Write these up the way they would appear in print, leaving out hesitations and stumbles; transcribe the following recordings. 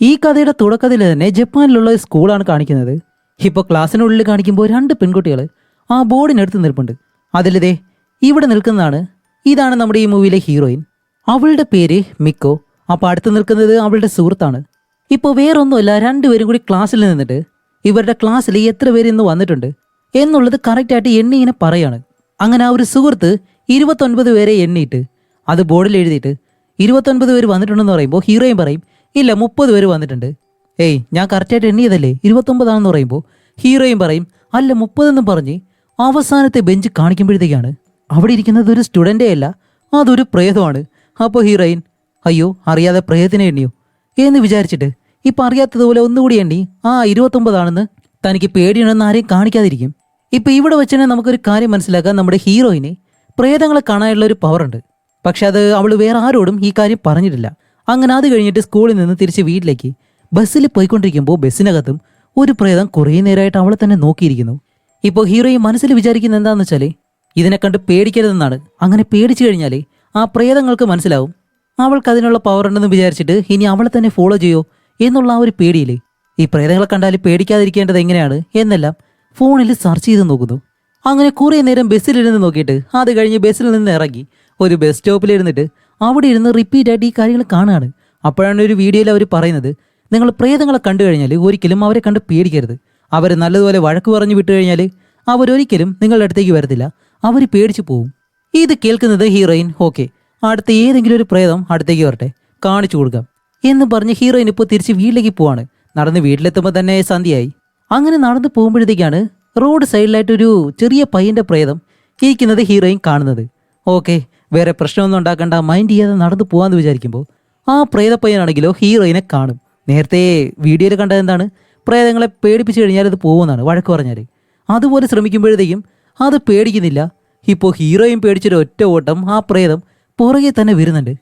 ഈ കഥയുടെ തുടക്കത്തിൽ തന്നെ ജപ്പാനിലുള്ള ഒരു സ്കൂളാണ് കാണിക്കുന്നത്. ഇപ്പോൾ ക്ലാസ്സിനുള്ളിൽ കാണിക്കുമ്പോൾ രണ്ട് പെൺകുട്ടികൾ ആ ബോർഡിനടുത്ത് നിൽപ്പുണ്ട്. അതിലിതേ ഇവിടെ നിൽക്കുന്നതാണ്, ഇതാണ് നമ്മുടെ ഈ മൂവിയിലെ ഹീറോയിൻ. അവളുടെ പേര് മിക്കോ. അപ്പോൾ അടുത്ത് നിൽക്കുന്നത് അവളുടെ സുഹൃത്താണ്. ഇപ്പോൾ വേറൊന്നുമല്ല, രണ്ടുപേരും കൂടി ക്ലാസ്സിൽ നിന്നിട്ട് ഇവരുടെ ക്ലാസ്സിൽ എത്ര പേര് ഇന്ന് വന്നിട്ടുണ്ട് എന്നുള്ളത് കറക്റ്റായിട്ട് എണ്ണി ഇങ്ങനെ പറയാണ്. അങ്ങനെ ആ ഒരു സുഹൃത്ത് 29 പേരെ എണ്ണിയിട്ട് അത് ബോർഡിൽ എഴുതിയിട്ട് 29 പേര് വന്നിട്ടുണ്ടെന്ന് പറയുമ്പോൾ ഹീറോയിൻ പറയും, ഇല്ല 30 പേര് വന്നിട്ടുണ്ട്. ഏയ് ഞാൻ കറക്റ്റായിട്ട് എണ്ണിയതല്ലേ 29 പറയുമ്പോൾ ഹീറോയിൻ പറയും, അല്ല 30 എന്നും പറഞ്ഞ് അവസാനത്തെ ബെഞ്ച് കാണിക്കുമ്പോഴത്തേക്കാണ് അവിടെ ഇരിക്കുന്നത് ഒരു സ്റ്റുഡൻ്റേ അല്ല, അതൊരു പ്രേതമാണ്. അപ്പോൾ ഹീറോയിൻ, അയ്യോ അറിയാതെ പ്രേതത്തിനെ എണ്ണിയോ എന്ന് വിചാരിച്ചിട്ട് ഇപ്പം അറിയാത്തതുപോലെ ഒന്നുകൂടി എണ്ണി 29 തനിക്ക് പേടിയാണെന്ന് ആരെയും കാണിക്കാതിരിക്കും. ഇപ്പം ഇവിടെ വെച്ച് തന്നെ നമുക്കൊരു കാര്യം മനസ്സിലാക്കാൻ, നമ്മുടെ ഹീറോയിന് പ്രേതങ്ങളെ കാണാനുള്ള ഒരു പവറുണ്ട്. പക്ഷെ അത് അവൾ വേറെ ആരോടും ഈ കാര്യം പറഞ്ഞിട്ടില്ല. അങ്ങനെ അത് കഴിഞ്ഞിട്ട് സ്കൂളിൽ നിന്ന് തിരിച്ച് വീട്ടിലേക്ക് ബസ്സിൽ പോയിക്കൊണ്ടിരിക്കുമ്പോൾ ബസ്സിനകത്തും ഒരു പ്രേതം കുറേ നേരമായിട്ട് അവളെ തന്നെ നോക്കിയിരിക്കുന്നു. ഇപ്പോൾ ഹീറോയിൻ മനസ്സിൽ വിചാരിക്കുന്നത് എന്താണെന്ന് വെച്ചാൽ ഇതിനെ കണ്ട് പേടിക്കരുതെന്നാണ്. അങ്ങനെ പേടിച്ചു കഴിഞ്ഞാൽ ആ പ്രേതങ്ങൾക്ക് മനസ്സിലാവും അവൾക്ക് അതിനുള്ള പവർ ഉണ്ടെന്ന് വിചാരിച്ചിട്ട് ഇനി അവളെ തന്നെ ഫോളോ ചെയ്യോ എന്നുള്ള ആ ഒരു പേടിയില്ലേ. ഈ പ്രേതങ്ങളെ കണ്ടാൽ പേടിക്കാതിരിക്കേണ്ടത് എങ്ങനെയാണ് എന്നെല്ലാം ഫോണിൽ സെർച്ച് ചെയ്ത് നോക്കുന്നു. അങ്ങനെ കുറേ നേരം ബസ്സിലിരുന്ന് നോക്കിയിട്ട് അത് കഴിഞ്ഞ് ബസ്സിൽ നിന്ന് ഇറങ്ങി ഒരു ബസ് സ്റ്റോപ്പിലിരുന്നിട്ട് അവിടെ ഇരുന്ന് റിപ്പീറ്റായിട്ട് ഈ കാര്യങ്ങൾ കാണുകയാണ്. അപ്പോഴാണ് ഒരു വീഡിയോയിൽ അവർ പറയുന്നത്, നിങ്ങൾ പ്രേതങ്ങളെ കണ്ടു കഴിഞ്ഞാൽ ഒരിക്കലും അവരെ കണ്ട് പേടിക്കരുത്. അവർ നല്ലതുപോലെ വഴക്ക് പറഞ്ഞു വിട്ടു കഴിഞ്ഞാൽ അവരൊരിക്കലും നിങ്ങളുടെ അടുത്തേക്ക് വരത്തില്ല, അവർ പേടിച്ചു പോവും. ഇത് കേൾക്കുന്നത് ഹീറോയിൻ, ഓക്കെ അടുത്ത ഏതെങ്കിലും ഒരു പ്രേതം അടുത്തേക്ക് വരട്ടെ, കാണിച്ചു കൊടുക്കാം എന്ന് പറഞ്ഞ് ഹീറോയിൻ ഇപ്പോൾ തിരിച്ച് വീട്ടിലേക്ക് പോവാണ്. നടന്ന് വീട്ടിലെത്തുമ്പോൾ തന്നെ സന്ധ്യയായി. അങ്ങനെ നടന്ന് പോകുമ്പോഴത്തേക്കാണ് റോഡ് സൈഡിലായിട്ടൊരു ചെറിയ പയ്യൻ്റെ പ്രേതം ഇരിക്കുന്നത് ഹീറോയിൻ കാണുന്നത്. ഓക്കെ വേറെ പ്രശ്നമൊന്നും ഉണ്ടാക്കണ്ട, മൈൻഡ് ചെയ്യാതെ നടന്നു പോകാമെന്ന് വിചാരിക്കുമ്പോൾ ആ പ്രേതപ്പയ്യനാണെങ്കിലോ ഹീറോയിനെ കാണും. നേരത്തെ വീഡിയോയിൽ കണ്ടത് എന്താണ്, പ്രേതങ്ങളെ പേടിപ്പിച്ചു കഴിഞ്ഞാൽ അത് പോകുമെന്നാണ്, വഴക്ക് പറഞ്ഞാൽ. അതുപോലെ ശ്രമിക്കുമ്പോഴത്തേക്കും അത് പേടിക്കുന്നില്ല. ഇപ്പോൾ ഹീറോയിൻ പേടിച്ചൊരു ഒറ്റ ഓട്ടം ആ പ്രേതം പുറകെ തന്നെ വരുന്നുണ്ട്.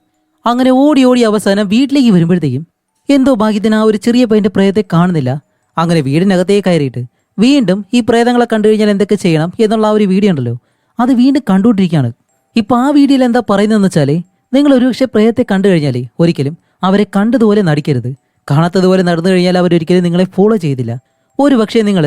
അങ്ങനെ ഓടി ഓടി അവസാനം വീട്ടിലേക്ക് വരുമ്പോഴത്തേക്കും എന്തോ ഭാഗ്യത്തിന് ആ ഒരു ചെറിയ പയ്യൻ്റെ പ്രേതത്തെ കാണുന്നില്ല. അങ്ങനെ വീടിനകത്തേക്ക് കയറിയിട്ട് വീണ്ടും ഈ പ്രേതങ്ങളെ കണ്ടു കഴിഞ്ഞാൽ എന്തൊക്കെ ചെയ്യണം എന്നുള്ള ആ ഒരു വീഡിയോ ഉണ്ടല്ലോ, അത് വീണ്ടും കണ്ടുകൊണ്ടിരിക്കുകയാണ്. ഇപ്പം ആ വീഡിയോയിൽ എന്താ പറയുന്നതെന്ന് വെച്ചാൽ, നിങ്ങൾ ഒരു പക്ഷേ പ്രേതത്തെ കണ്ടു കഴിഞ്ഞാൽ ഒരിക്കലും അവരെ കണ്ടതുപോലെ നടിക്കരുത്. കാണാത്തതുപോലെ നടന്നു കഴിഞ്ഞാൽ അവരൊരിക്കലും നിങ്ങളെ ഫോളോ ചെയ്തില്ല. ഒരു പക്ഷേ നിങ്ങൾ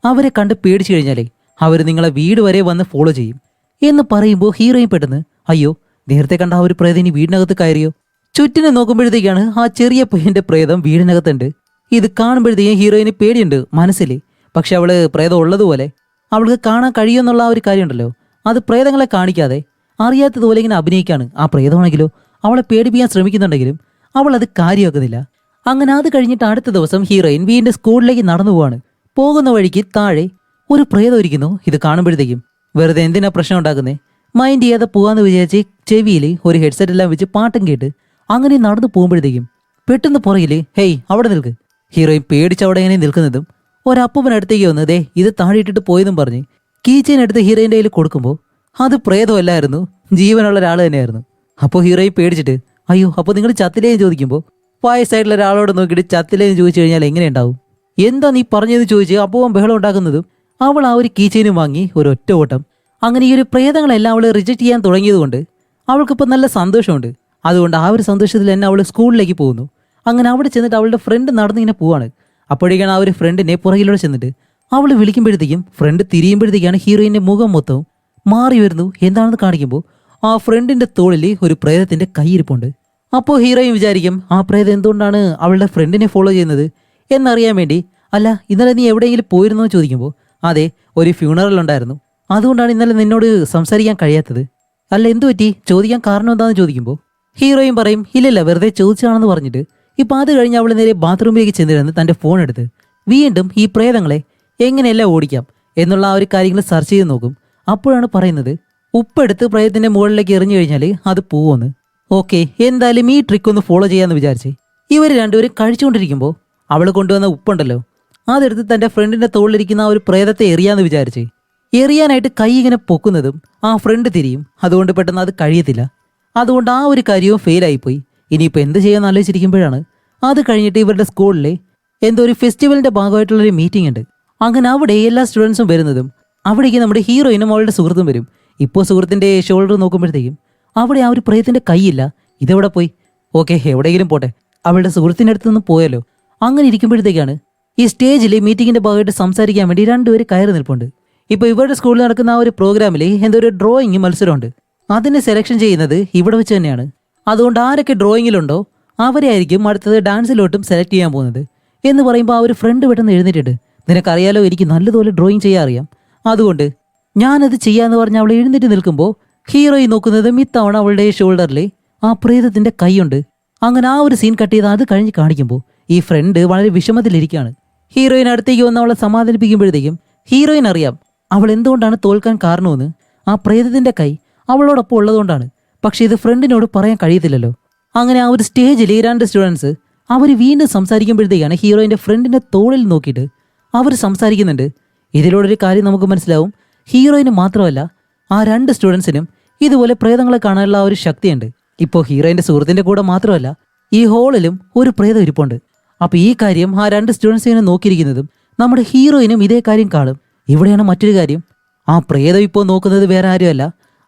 അവരെ കണ്ട് പേടിച്ചു കഴിഞ്ഞാൽ അവർ നിങ്ങളെ വീട് വരെ വന്ന് ഫോളോ ചെയ്യും എന്ന് പറയുമ്പോൾ ഹീറോയിൻ പെട്ടെന്ന്, അയ്യോ നേരത്തെ കണ്ട ആ ഒരു പ്രേതം ഇനി വീടിനകത്ത് കയറിയോ. ചുറ്റിനെ നോക്കുമ്പോഴത്തേക്കാണ് ആ ചെറിയ പയ്യന്റെ പ്രേതം വീടിനകത്തുണ്ട്. ഇത് കാണുമ്പോഴത്തേക്കും ഹീറോയിന് പേടിയുണ്ട് മനസ്സിൽ. പക്ഷെ അവള് പ്രേതം ഉള്ളതുപോലെ അവൾക്ക് കാണാൻ കഴിയുമെന്നുള്ള ആ ഒരു കാര്യമുണ്ടല്ലോ, അത് പ്രേതങ്ങളെ കാണിക്കാതെ അറിയാത്തതുപോലെ ഇങ്ങനെ അഭിനയിക്കാണ്. ആ പ്രേതമാണെങ്കിലോ അവളെ പേടിപ്പിക്കാൻ ശ്രമിക്കുന്നുണ്ടെങ്കിലും അവൾ അത് കാര്യമാക്കുന്നില്ല. അങ്ങനെ അത് കഴിഞ്ഞിട്ട് അടുത്ത ദിവസം ഹീറോയിൻ വീണ്ടും സ്കൂളിലേക്ക് നടന്നു പോവാണ്. പോകുന്ന വഴിക്ക് താഴെ ഒരു പ്രേതം ഇരിക്കുന്നു. ഇത് കാണുമ്പോഴത്തേക്കും വെറുതെ എന്തിനാ പ്രശ്നം ഉണ്ടാക്കുന്നേ, മൈൻഡ് ചെയ്യാതെ പോകാന്ന് വിചാരിച്ച് ചെവിയിൽ ഒരു ഹെഡ്സെറ്റ് എല്ലാം വെച്ച് പാട്ടും കേട്ട് അങ്ങനെ നടന്നു പോകുമ്പോഴത്തേക്കും പെട്ടെന്ന് പുറകിൽ, ഹേയ് അവിടെ നിൽക്ക്. ഹീറോയിൻ പേടിച്ചവിടെ ഇങ്ങനെ നിൽക്കുന്നതും ഒരപ്പൂപ്പനടുത്തേക്ക് വന്ന്, ദേ ഇത് താഴെ ഇട്ടിട്ട് പോയതും പറഞ്ഞ് കീച്ചെയിൻ എടുത്ത് ഹീറോയിൻ്റെ കയ്യിൽ കൊടുക്കുമ്പോൾ അത് പ്രേതമല്ലായിരുന്നു, ജീവനുള്ള ഒരാൾ തന്നെയായിരുന്നു. അപ്പോൾ ഹീറോയിൻ പേടിച്ചിട്ട്, അയ്യോ അപ്പോൾ നിങ്ങൾ ചത്തിലേയും ചോദിക്കുമ്പോൾ വയസ്സായിട്ടുള്ള ഒരാളോട് നോക്കിയിട്ട് ചത്തിലേയും ചോദിച്ചു കഴിഞ്ഞാൽ എങ്ങനെ ഉണ്ടാവും, എന്താ നീ പറഞ്ഞതെന്ന് ചോദിച്ച് അപ്പോൾ ബഹളം ഉണ്ടാക്കുന്നതും അവൾ ആ ഒരു കീച്ചെയിനും വാങ്ങി ഒരു ഒറ്റ ഓട്ടം. അങ്ങനെ ഈ ഒരു പ്രേതങ്ങളെല്ലാം അവൾ റിജക്റ്റ് ചെയ്യാൻ തുടങ്ങിയതുകൊണ്ട് അവൾക്കിപ്പോൾ നല്ല സന്തോഷമുണ്ട്. അതുകൊണ്ട് ആ ഒരു സന്തോഷത്തിൽ തന്നെ അവൾ സ്കൂളിലേക്ക് പോകുന്നു. അങ്ങനെ അവിടെ ചെന്നിട്ട് അവളുടെ ഫ്രണ്ട് നടന്നിങ്ങനെ പോവാണ്. അപ്പോഴേക്കാണ് ആ ഒരു ഫ്രണ്ടിനെ പുറകിലൂടെ ചെന്നിട്ട് അവൾ വിളിക്കുമ്പോഴത്തേക്കും ഫ്രണ്ട് തിരിയുമ്പോഴത്തേക്കാണ് ഹീറോയിൻ്റെ മുഖം മൊത്തവും മാറി വരുന്നു. എന്താണെന്ന് കാണിക്കുമ്പോൾ ആ ഫ്രണ്ടിൻ്റെ തോളിൽ ഒരു പ്രേതത്തിൻ്റെ കൈയിരിപ്പുണ്ട്. അപ്പോൾ ഹീറോയിൻ വിചാരിക്കും, ആ പ്രേതം എന്തുകൊണ്ടാണ് അവളുടെ ഫ്രണ്ടിനെ ഫോളോ ചെയ്യുന്നത് എന്നറിയാൻ വേണ്ടി, അല്ല ഇന്നലെ നീ എവിടെയെങ്കിലും പോയിരുന്നോ എന്ന് ചോദിക്കുമ്പോൾ, അതെ ഒരു ഫ്യൂണറൽ ഉണ്ടായിരുന്നു, അതുകൊണ്ടാണ് ഇന്നലെ നിന്നോട് സംസാരിക്കാൻ കഴിയാത്തത്. അല്ല എന്തു പറ്റി, ചോദിക്കാൻ കാരണം എന്താണെന്ന് ചോദിക്കുമ്പോൾ ഹീറോയിൻ പറയും, ഇല്ലല്ല വെറുതെ ചോദിച്ചാണെന്ന് പറഞ്ഞിട്ട് ഇപ്പം അത് കഴിഞ്ഞ് അവൾ നേരെ ബാത്റൂമിലേക്ക് ചെന്നിരുന്ന് തൻ്റെ ഫോൺ എടുത്ത് വീണ്ടും ഈ പ്രേതങ്ങളെ എങ്ങനെയെല്ലാം ഓടിക്കാം എന്നുള്ള ആ ഒരു കാര്യങ്ങൾ സെർച്ച് ചെയ്ത് നോക്കും. അപ്പോഴാണ് പറയുന്നത്, ഉപ്പെടുത്ത് പ്രേതത്തിൻ്റെ മുകളിലേക്ക് എറിഞ്ഞു കഴിഞ്ഞാൽ അത് പോവുമെന്ന്. ഓക്കെ എന്തായാലും ഈ ട്രിക്ക് ഒന്ന് ഫോളോ ചെയ്യാമെന്ന് വിചാരിച്ച് ഇവർ രണ്ടുപേരും കഴിച്ചുകൊണ്ടിരിക്കുമ്പോൾ അവൾ കൊണ്ടുവന്ന ഉപ്പുണ്ടല്ലോ അതെടുത്ത് തൻ്റെ ഫ്രണ്ടിൻ്റെ തോളിലിരിക്കുന്ന ആ ഒരു പ്രേതത്തെ എറിയാമെന്ന് വിചാരിച്ച് എറിയാനായിട്ട് കൈ ഇങ്ങനെ പൊക്കുന്നതും ആ ഫ്രണ്ട് തിരിയും. അതുകൊണ്ട് പെട്ടെന്ന് അത് കഴിയത്തില്ല. അതുകൊണ്ട് ആ ഒരു കാര്യവും ഫെയിലായിപ്പോയി. ഇനിയിപ്പോൾ എന്ത് ചെയ്യാമെന്ന് ആലോചിച്ചിരിക്കുമ്പോഴാണ് അത് കഴിഞ്ഞിട്ട് ഇവരുടെ സ്കൂളിലെ എന്തോ ഒരു ഫെസ്റ്റിവലിൻ്റെ ഭാഗമായിട്ടുള്ളൊരു മീറ്റിംഗ് ഉണ്ട്. അങ്ങനെ അവിടെ എല്ലാ സ്റ്റുഡൻസും വരുന്നതും അവിടേക്ക് നമ്മുടെ ഹീറോയിനും അവളുടെ സുഹൃത്തും വരും. ഇപ്പോൾ സുഹൃത്തിൻ്റെ ഷോൾഡർ നോക്കുമ്പോഴത്തേക്കും അവിടെ ആ ഒരു പ്രേതത്തിൻ്റെ കൈയില്ല. ഇതെവിടെ പോയി, ഓക്കെ എവിടെയെങ്കിലും പോട്ടെ, അവളുടെ സുഹൃത്തിൻ്റെ അടുത്ത് നിന്ന് പോയല്ലോ. അങ്ങനെ ഇരിക്കുമ്പോഴത്തേക്കാണ് ഈ സ്റ്റേജിൽ മീറ്റിങ്ങിന്റെ ഭാഗമായിട്ട് സംസാരിക്കാൻ വേണ്ടി രണ്ടുപേര് കയറി നിൽപ്പുണ്ട്. ഇപ്പോൾ ഇവരുടെ സ്കൂളിൽ നടക്കുന്ന ആ ഒരു പ്രോഗ്രാമിൽ എന്തോ ഒരു ഡ്രോയിങ് മത്സരമുണ്ട്. അതിനെ സെലക്ഷൻ ചെയ്യുന്നത് ഇവിടെ വെച്ച് തന്നെയാണ്. അതുകൊണ്ട് ആരൊക്കെ ഡ്രോയിങ്ങിലുണ്ടോ അവരെ ആയിരിക്കും അടുത്തത് ഡാൻസിലോട്ടും സെലക്ട് ചെയ്യാൻ പോകുന്നത് എന്ന് പറയുമ്പോൾ ആ ഒരു ഫ്രണ്ട് പെട്ടെന്ന് എഴുന്നേറ്റിട്ട്, നിനക്കറിയാലോ എനിക്ക് നല്ലതുപോലെ ഡ്രോയിങ് ചെയ്യാൻ അറിയാം, അതുകൊണ്ട് ഞാനത് ചെയ്യാന്ന് പറഞ്ഞ് അവൾ എഴുന്നേറ്റ് നിൽക്കുമ്പോൾ ഹീറോയി നോക്കുന്നതും ഇത്തവണ അവളുടെ ഷോൾഡറിൽ ആ പ്രേതത്തിന്റെ കൈയുണ്ട്. അങ്ങനെ ആ ഒരു സീൻ കട്ട് ചെയ്ത് അത് കഴിഞ്ഞ് കാണിക്കുമ്പോൾ ഈ ഫ്രണ്ട് വളരെ വിഷമത്തിലിരിക്കുകയാണ്. ഹീറോയിൻ അടുത്തേക്ക് വന്ന് അവളെ സമാധാനിപ്പിക്കുമ്പോഴത്തേക്കും ഹീറോയിൻ അറിയാം അവൾ എന്തുകൊണ്ടാണ് തോൽക്കാൻ കാരണമെന്ന്. ആ പ്രേതത്തിന്റെ കൈ അവളോടൊപ്പം ഉള്ളതുകൊണ്ടാണ്. പക്ഷെ ഇത് ഫ്രണ്ടിനോട് പറയാൻ കഴിയത്തില്ലല്ലോ. അങ്ങനെ ആ ഒരു സ്റ്റേജിൽ രണ്ട് സ്റ്റുഡൻസ് അവർ വീണ്ടും സംസാരിക്കുമ്പോഴത്തേക്കാണ് ഹീറോയിന്റെ ഫ്രണ്ടിന്റെ തോളിൽ നോക്കിയിട്ട് അവർ സംസാരിക്കുന്നുണ്ട്. ഇതിലൂടെ കാര്യം നമുക്ക് മനസ്സിലാവും, ഹീറോയിന് മാത്രമല്ല ആ രണ്ട് സ്റ്റുഡൻസിനും ഇതുപോലെ പ്രേതങ്ങളെ കാണാനുള്ള ആ ഒരു ശക്തിയുണ്ട്. ഇപ്പോൾ ഹീറോയിന്റെ സുഹൃത്തിന്റെ കൂടെ മാത്രമല്ല ഈ ഹോളിലും ഒരു പ്രേതം ഇരിപ്പുണ്ട്. അപ്പൊ ഈ കാര്യം ആ രണ്ട് സ്റ്റുഡൻസിനെ നോക്കിയിരിക്കുന്നതും നമ്മുടെ ഹീറോയിനും ഇതേ കാര്യം കാണും. ഇവിടെയാണ് മറ്റൊരു കാര്യം, ആ പ്രേതം ഇപ്പോൾ നോക്കുന്നത് വേറെ ആരുമല്ല,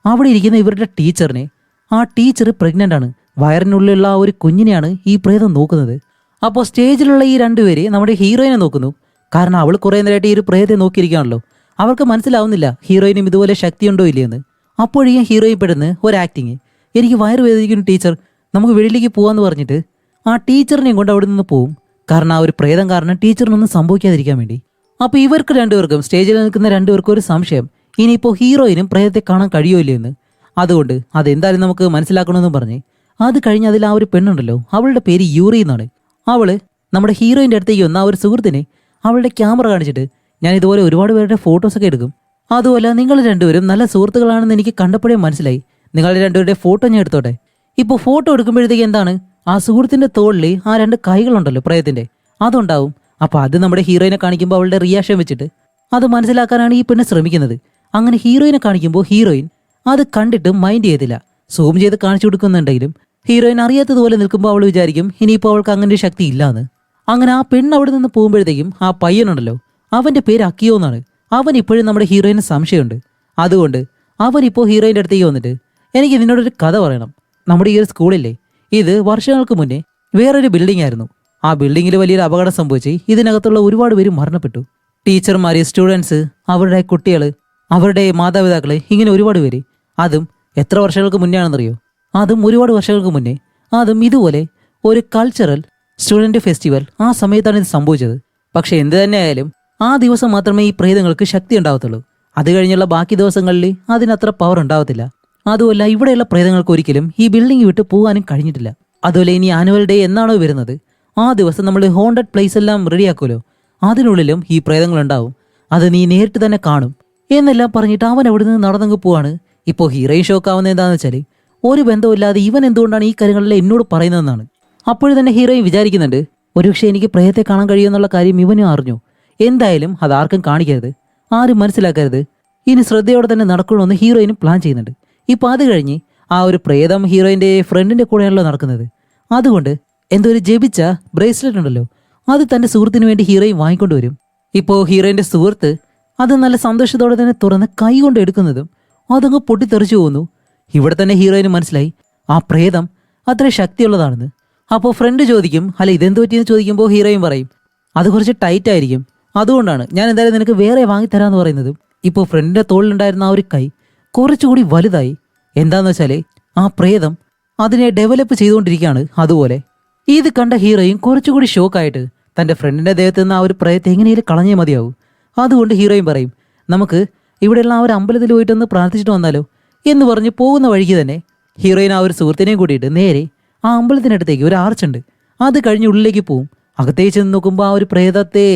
അവിടെ ഇരിക്കുന്ന ഇവരുടെ ടീച്ചറിനെ. ആ ടീച്ചർ പ്രഗ്നന്റ് ആണ്. വയറിനുള്ളിലുള്ള ആ ഒരു കുഞ്ഞിനെയാണ് ഈ പ്രേതം നോക്കുന്നത്. അപ്പോൾ സ്റ്റേജിലുള്ള ഈ രണ്ടുപേര് നമ്മുടെ ഹീറോയിനെ നോക്കുന്നു. കാരണം അവൾ കുറേ നേരമായിട്ട് ഈ ഒരു പ്രേതത്തെ നോക്കിയിരിക്കുകയാണല്ലോ. അവർക്ക് മനസ്സിലാവുന്നില്ല ഹീറോയിനും ഇതുപോലെ ശക്തിയുണ്ടോ ഇല്ലയെന്ന്. അപ്പോഴേക്കും ഹീറോയിൻ പെടുന്ന ഒരു ആക്ടിങ്, എനിക്ക് വയറ് വേദനിക്കുന്നു ടീച്ചർ, നമുക്ക് വെളിയിലേക്ക് പോകാമെന്ന് പറഞ്ഞിട്ട് ആ ടീച്ചറിനെയും കൊണ്ട് അവിടെ നിന്ന് പോവും. കാരണം ആ ഒരു പ്രേതം കാരണം ടീച്ചറിനൊന്നും സംഭവിക്കാതിരിക്കാൻ വേണ്ടി. അപ്പോൾ ഇവർക്ക് രണ്ടുപേർക്കും, സ്റ്റേജിൽ നിൽക്കുന്ന രണ്ടുപേർക്കും ഒരു സംശയം, ഇനിയിപ്പോൾ ഹീറോയിനും പ്രേതത്തെ കാണാൻ കഴിയുമല്ലോ എന്ന്. അതുകൊണ്ട് അതെന്തായാലും നമുക്ക് മനസ്സിലാക്കണമെന്ന് പറഞ്ഞ് അത് കഴിഞ്ഞ് അതിൽ ആ ഒരു പെണ്ണുണ്ടല്ലോ, അവളുടെ പേര് യൂറി എന്നാണ്. അവള് നമ്മുടെ ഹീറോയിൻ്റെ അടുത്തേക്ക് വന്ന ആ ഒരു സുഹൃത്തിനെ അവളുടെ ക്യാമറ കാണിച്ചിട്ട്, ഞാൻ ഇതുപോലെ ഒരുപാട് പേരുടെ ഫോട്ടോസൊക്കെ എടുക്കും, അതുപോലെ നിങ്ങൾ രണ്ടുപേരും നല്ല സുഹൃത്തുക്കളാണെന്ന് എനിക്ക് കണ്ടപ്പോഴേ മനസ്സിലായി, നിങ്ങളുടെ രണ്ടുപേരുടെ ഫോട്ടോ ഞാൻ എടുത്തോട്ടെ. ഇപ്പോൾ ഫോട്ടോ എടുക്കുമ്പോഴത്തേക്ക് എന്താണ്, ആ സുഹൃത്തിന്റെ തോളിൽ ആ രണ്ട് കൈകളുണ്ടല്ലോ പ്രേതത്തിന്റെ, അതുണ്ടാവും. അപ്പോൾ അത് നമ്മുടെ ഹീറോയിനെ കാണിക്കുമ്പോൾ അവളുടെ റിയാക്ഷൻ വെച്ചിട്ട് അത് മനസ്സിലാക്കാനാണ് ഈ പെണ്ണ് ശ്രമിക്കുന്നത്. അങ്ങനെ ഹീറോയിനെ കാണിക്കുമ്പോൾ ഹീറോയിൻ അത് കണ്ടിട്ട് മൈൻഡ് ചെയ്തില്ല. സൂം ചെയ്ത് കാണിച്ചു കൊടുക്കുന്നുണ്ടെങ്കിലും ഹീറോയിൻ അറിയാത്തതുപോലെ നിൽക്കുമ്പോൾ അവൾ വിചാരിക്കും ഇനിയിപ്പോൾ അവൾക്ക് അങ്ങനെ ഒരു ശക്തി ഇല്ലാന്ന്. അങ്ങനെ ആ പെണ്ണ് അവിടെ നിന്ന് പോകുമ്പോഴത്തേക്കും ആ പയ്യനുണ്ടല്ലോ, അവന്റെ പേര് അക്കിയോ എന്നാണ്. അവൻ ഇപ്പോഴും നമ്മുടെ ഹീറോയിന് സംശയമുണ്ട്. അതുകൊണ്ട് അവനിപ്പോൾ ഹീറോയിൻ്റെ അടുത്തേക്ക് വന്നിട്ട്, എനിക്ക് നിന്നോടൊരു കഥ പറയണം. നമ്മുടെ ഈ ഒരു സ്കൂളില്ലേ, ഇത് വർഷങ്ങൾക്ക് മുന്നേ വേറൊരു ബിൽഡിംഗ് ആയിരുന്നു. ആ ബിൽഡിങ്ങിൽ വലിയൊരു അപകടം സംഭവിച്ച് ഇതിനകത്തുള്ള ഒരുപാട് പേര് മരണപ്പെട്ടു. ടീച്ചർമാര്, സ്റ്റുഡൻസ്, അവരുടെ കുട്ടികൾ, അവരുടെ മാതാപിതാക്കള്, ഇങ്ങനെ ഒരുപാട് പേര്. അതും എത്ര വർഷങ്ങൾക്ക് മുന്നേ ആണെന്നറിയോ? അതും ഒരുപാട് വർഷങ്ങൾക്ക് മുന്നേ. അതും ഇതുപോലെ ഒരു കൾച്ചറൽ സ്റ്റുഡൻറ് ഫെസ്റ്റിവൽ ആ സമയത്താണ് ഇത് സംഭവിച്ചത്. പക്ഷെ എന്ത് തന്നെ ആയാലും ആ ദിവസം മാത്രമേ ഈ പ്രേതങ്ങൾക്ക് ശക്തി ഉണ്ടാവത്തുള്ളൂ. അത് കഴിഞ്ഞുള്ള ബാക്കി ദിവസങ്ങളിൽ അതിനത്ര പവർ ഉണ്ടാവത്തില്ല. അതുമല്ല ഇവിടെയുള്ള പ്രേതങ്ങൾക്ക് ഒരിക്കലും ഈ ബിൽഡിംഗ് വിട്ട് പോകാനും കഴിഞ്ഞിട്ടില്ല. അതുപോലെ ഇനി ആനുവൽ ഡേ എന്നാണോ വരുന്നത്, ആ ദിവസം നമ്മൾ ഹോണ്ടഡ് പ്ലേസ് എല്ലാം റെഡിയാക്കുമല്ലോ, അതിനുള്ളിലും ഈ പ്രേതങ്ങളുണ്ടാവും. അത് നീ നേരിട്ട് തന്നെ കാണും എന്നെല്ലാം പറഞ്ഞിട്ട് അവൻ അവിടെ നിന്ന് നടന്നങ്ങ് പോവാണ്. ഇപ്പോൾ ഹീറോയിൻ ഷോക്ക് ആവുന്നത് എന്താണെന്ന് വെച്ചാൽ, ഒരു ബന്ധമില്ലാതെ ഇവൻ എന്തുകൊണ്ടാണ് ഈ കാര്യങ്ങളെല്ലാം എന്നോട് പറയുന്നതെന്നാണ്. അപ്പോഴും തന്നെ ഹീറോയിൻ വിചാരിക്കുന്നുണ്ട്, ഒരുപക്ഷെ എനിക്ക് പ്രേതത്തെ കാണാൻ കഴിയുമെന്നുള്ള കാര്യം ഇവനും അറിഞ്ഞു. എന്തായാലും അതാർക്കും കാണിക്കരുത്, ആരും മനസ്സിലാക്കരുത്, ഇനി ശ്രദ്ധയോടെ തന്നെ നടക്കണമെന്ന് ഹീറോയിനും പ്ലാൻ ചെയ്യുന്നുണ്ട്. ഇപ്പം അത് കഴിഞ്ഞ് ആ ഒരു പ്രേതം ഹീറോയിൻ്റെ ഫ്രണ്ടിൻ്റെ കൂടെയാണല്ലോ നടക്കുന്നത്. അതുകൊണ്ട് എന്തോ ഒരു ജപിച്ച ബ്രേസ്ലെറ്റ് ഉണ്ടല്ലോ, അത് തൻ്റെ സുഹൃത്തിന് വേണ്ടി ഹീറോയിൻ വാങ്ങിക്കൊണ്ടുവരും. ഇപ്പോൾ ഹീറോയിൻ്റെ സുഹൃത്ത് അത് നല്ല സന്തോഷത്തോടെ തന്നെ തുറന്ന് കൈ കൊണ്ട് എടുക്കുന്നതും അതങ്ങ് പൊട്ടിത്തെറിച്ചു പോകുന്നു. ഇവിടെ തന്നെ ഹീറോയിന് മനസ്സിലായി ആ പ്രേതം അത്ര ശക്തിയുള്ളതാണെന്ന്. അപ്പോൾ ഫ്രണ്ട് ചോദിക്കും, അല്ല ഇതെന്ത് പറ്റിയെന്ന് ചോദിക്കുമ്പോൾ ഹീറോയിൻ പറയും, അത് കുറച്ച് ടൈറ്റ് ആയിരിക്കും, അതുകൊണ്ടാണ് ഞാൻ എന്തായാലും നിനക്ക് വേറെ വാങ്ങിത്തരാമെന്ന് പറയുന്നതും. ഇപ്പോൾ ഫ്രണ്ടിൻ്റെ തോളിലുണ്ടായിരുന്ന ആ ഒരു കൈ കുറച്ചുകൂടി വലുതായി. എന്താന്ന് വെച്ചാൽ ആ പ്രേതം അതിനെ ഡെവലപ്പ് ചെയ്തുകൊണ്ടിരിക്കുകയാണ്. അതുപോലെ ഇത് കണ്ട ഹീറോയിൻ കുറച്ചുകൂടി ഷോക്കായിട്ട് തൻ്റെ ഫ്രണ്ടിൻ്റെ ദേഹത്ത് നിന്ന് ആ ഒരു പ്രേതത്തെ എങ്ങനെയും കളഞ്ഞേ മതിയാവും. അതുകൊണ്ട് ഹീറോയിൻ പറയും, നമുക്ക് ഇവിടെയുള്ള ആ ഒരു അമ്പലത്തിൽ പോയിട്ടൊന്ന് പ്രാർത്ഥിച്ചിട്ട് വന്നാലോ എന്ന് പറഞ്ഞ് പോകുന്ന വഴിക്ക് തന്നെ ഹീറോയിൻ ആ ഒരു സുഹൃത്തിനെയും കൂട്ടിയിട്ട് നേരെ ആ അമ്പലത്തിനടുത്തേക്ക് ഒരു ആർച്ചുണ്ട്, അത് കഴിഞ്ഞ് ഉള്ളിലേക്ക് പോവും. അകത്തേക്ക് ചെന്ന് നോക്കുമ്പോൾ ആ ഒരു പ്രേതത്തെ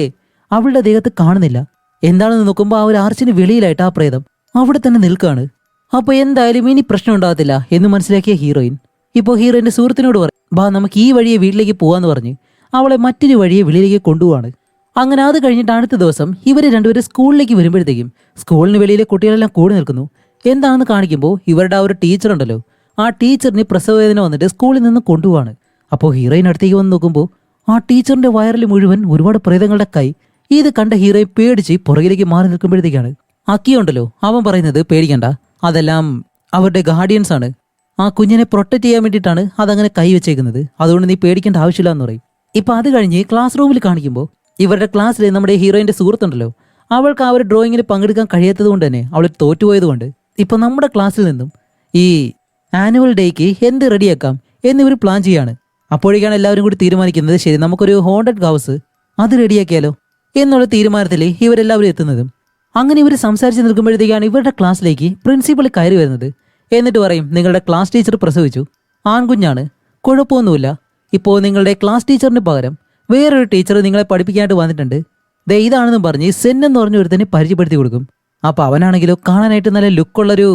അവളുടെ ദേഹത്ത് കാണുന്നില്ല. എന്താണെന്ന് നോക്കുമ്പോൾ ആ ഒരു ആർച്ചിന് വെളിയിലായിട്ട് ആ പ്രേതം അവിടെ തന്നെ നിൽക്കുകയാണ്. അപ്പോൾ എന്തായാലും ഇനി പ്രശ്നം ഉണ്ടാകത്തില്ല എന്ന് മനസ്സിലാക്കിയ ഹീറോയിൻ ഇപ്പോൾ ഹീറോയിൻ്റെ സുഹൃത്തിനോട് പറയും, ബാ നമുക്ക് ഈ വഴിയെ വീട്ടിലേക്ക് പോകാമെന്ന് പറഞ്ഞ് അവളെ മറ്റൊരു വഴിയെ വെളിയിലേക്ക് കൊണ്ടുപോവാണ്. അങ്ങനെ അത് കഴിഞ്ഞിട്ട് അടുത്ത ദിവസം ഇവർ രണ്ടുപേരും സ്കൂളിലേക്ക് വരുമ്പോഴത്തേക്കും സ്കൂളിന് വെളിയിലെ കുട്ടികളെല്ലാം കൂടി നിൽക്കുന്നു. എന്താണെന്ന് കാണിക്കുമ്പോൾ ഇവരുടെ ആ ഒരു ടീച്ചർ ഉണ്ടല്ലോ, ആ ടീച്ചറിന് പ്രസവവേദന വന്നിട്ട് സ്കൂളിൽ നിന്ന് കൊണ്ടുപോവാണ്. അപ്പോൾ ഹീറോയിൻ അടുത്തേക്ക് വന്ന് നോക്കുമ്പോൾ ആ ടീച്ചറിന്റെ വയറിൽ മുഴുവൻ ഒരുപാട് പ്രേതങ്ങളുടെ കൈ. ഇത് കണ്ട ഹീറോയിൻ പേടിച്ച് പുറകിലേക്ക് മാറി നിൽക്കുമ്പോഴത്തേക്കാണ് അക്കിയുണ്ടല്ലോ അവൻ പറയുന്നത്, പേടിക്കണ്ട, അതെല്ലാം അവരുടെ ഗാർഡിയൻസ് ആണ്, ആ കുഞ്ഞിനെ പ്രൊട്ടക്ട് ചെയ്യാൻ വേണ്ടിയിട്ടാണ് അതങ്ങനെ കൈ വെച്ചേക്കുന്നത്. അതുകൊണ്ട് നീ പേടിക്കേണ്ട ആവശ്യമില്ല എന്ന് പറയും. ഇപ്പൊ അത് കഴിഞ്ഞ് ക്ലാസ് റൂമിൽ കാണിക്കുമ്പോൾ ഇവരുടെ ക്ലാസ്സിൽ നമ്മുടെ ഹീറോയിന്റെ സുഹൃത്തുണ്ടല്ലോ, അവൾക്ക് ആ ഒരു ഡ്രോയിങ്ങിന് പങ്കെടുക്കാൻ കഴിയാത്തത് കൊണ്ട് തന്നെ, അവൾ തോറ്റുപോയത് കൊണ്ട് ഇപ്പൊ നമ്മുടെ ക്ലാസ്സിൽ നിന്നും ഈ ആനുവൽ ഡേക്ക് എന്ത് റെഡിയാക്കാം എന്നിവർ പ്ലാൻ ചെയ്യാണ്. അപ്പോഴേക്കാണ് എല്ലാവരും കൂടി തീരുമാനിക്കുന്നത്, ശരി നമുക്കൊരു ഹോണ്ടഡ് ഹൗസ് അത് റെഡിയാക്കിയാലോ എന്നുള്ള തീരുമാനത്തിൽ ഇവരെല്ലാവരും എത്തുന്നതും. അങ്ങനെ ഇവർ സംസാരിച്ച് നിൽക്കുമ്പോഴത്തേക്കാണ് ഇവരുടെ ക്ലാസ്സിലേക്ക് പ്രിൻസിപ്പൾ കയറി വരുന്നത്. എന്നിട്ട് പറയും, നിങ്ങളുടെ ക്ലാസ് ടീച്ചർ പ്രസവിച്ചു, ആൺകുഞ്ഞാണ്, കുഴപ്പമൊന്നുമില്ല. ഇപ്പോൾ നിങ്ങളുടെ ക്ലാസ് ടീച്ചറിന് പകരം വേറൊരു ടീച്ചർ നിങ്ങളെ പഠിപ്പിക്കാനായിട്ട് വന്നിട്ടുണ്ട്, ദേ ഇതാണെന്നും പറഞ്ഞ് സെൻ എന്ന് പറഞ്ഞ ഒരുത്തനെ പരിചയപ്പെടുത്തി കൊടുക്കും. അപ്പോൾ അവനാണെങ്കിലോ കാണാനായിട്ട് നല്ല ലുക്കുള്ളൊരു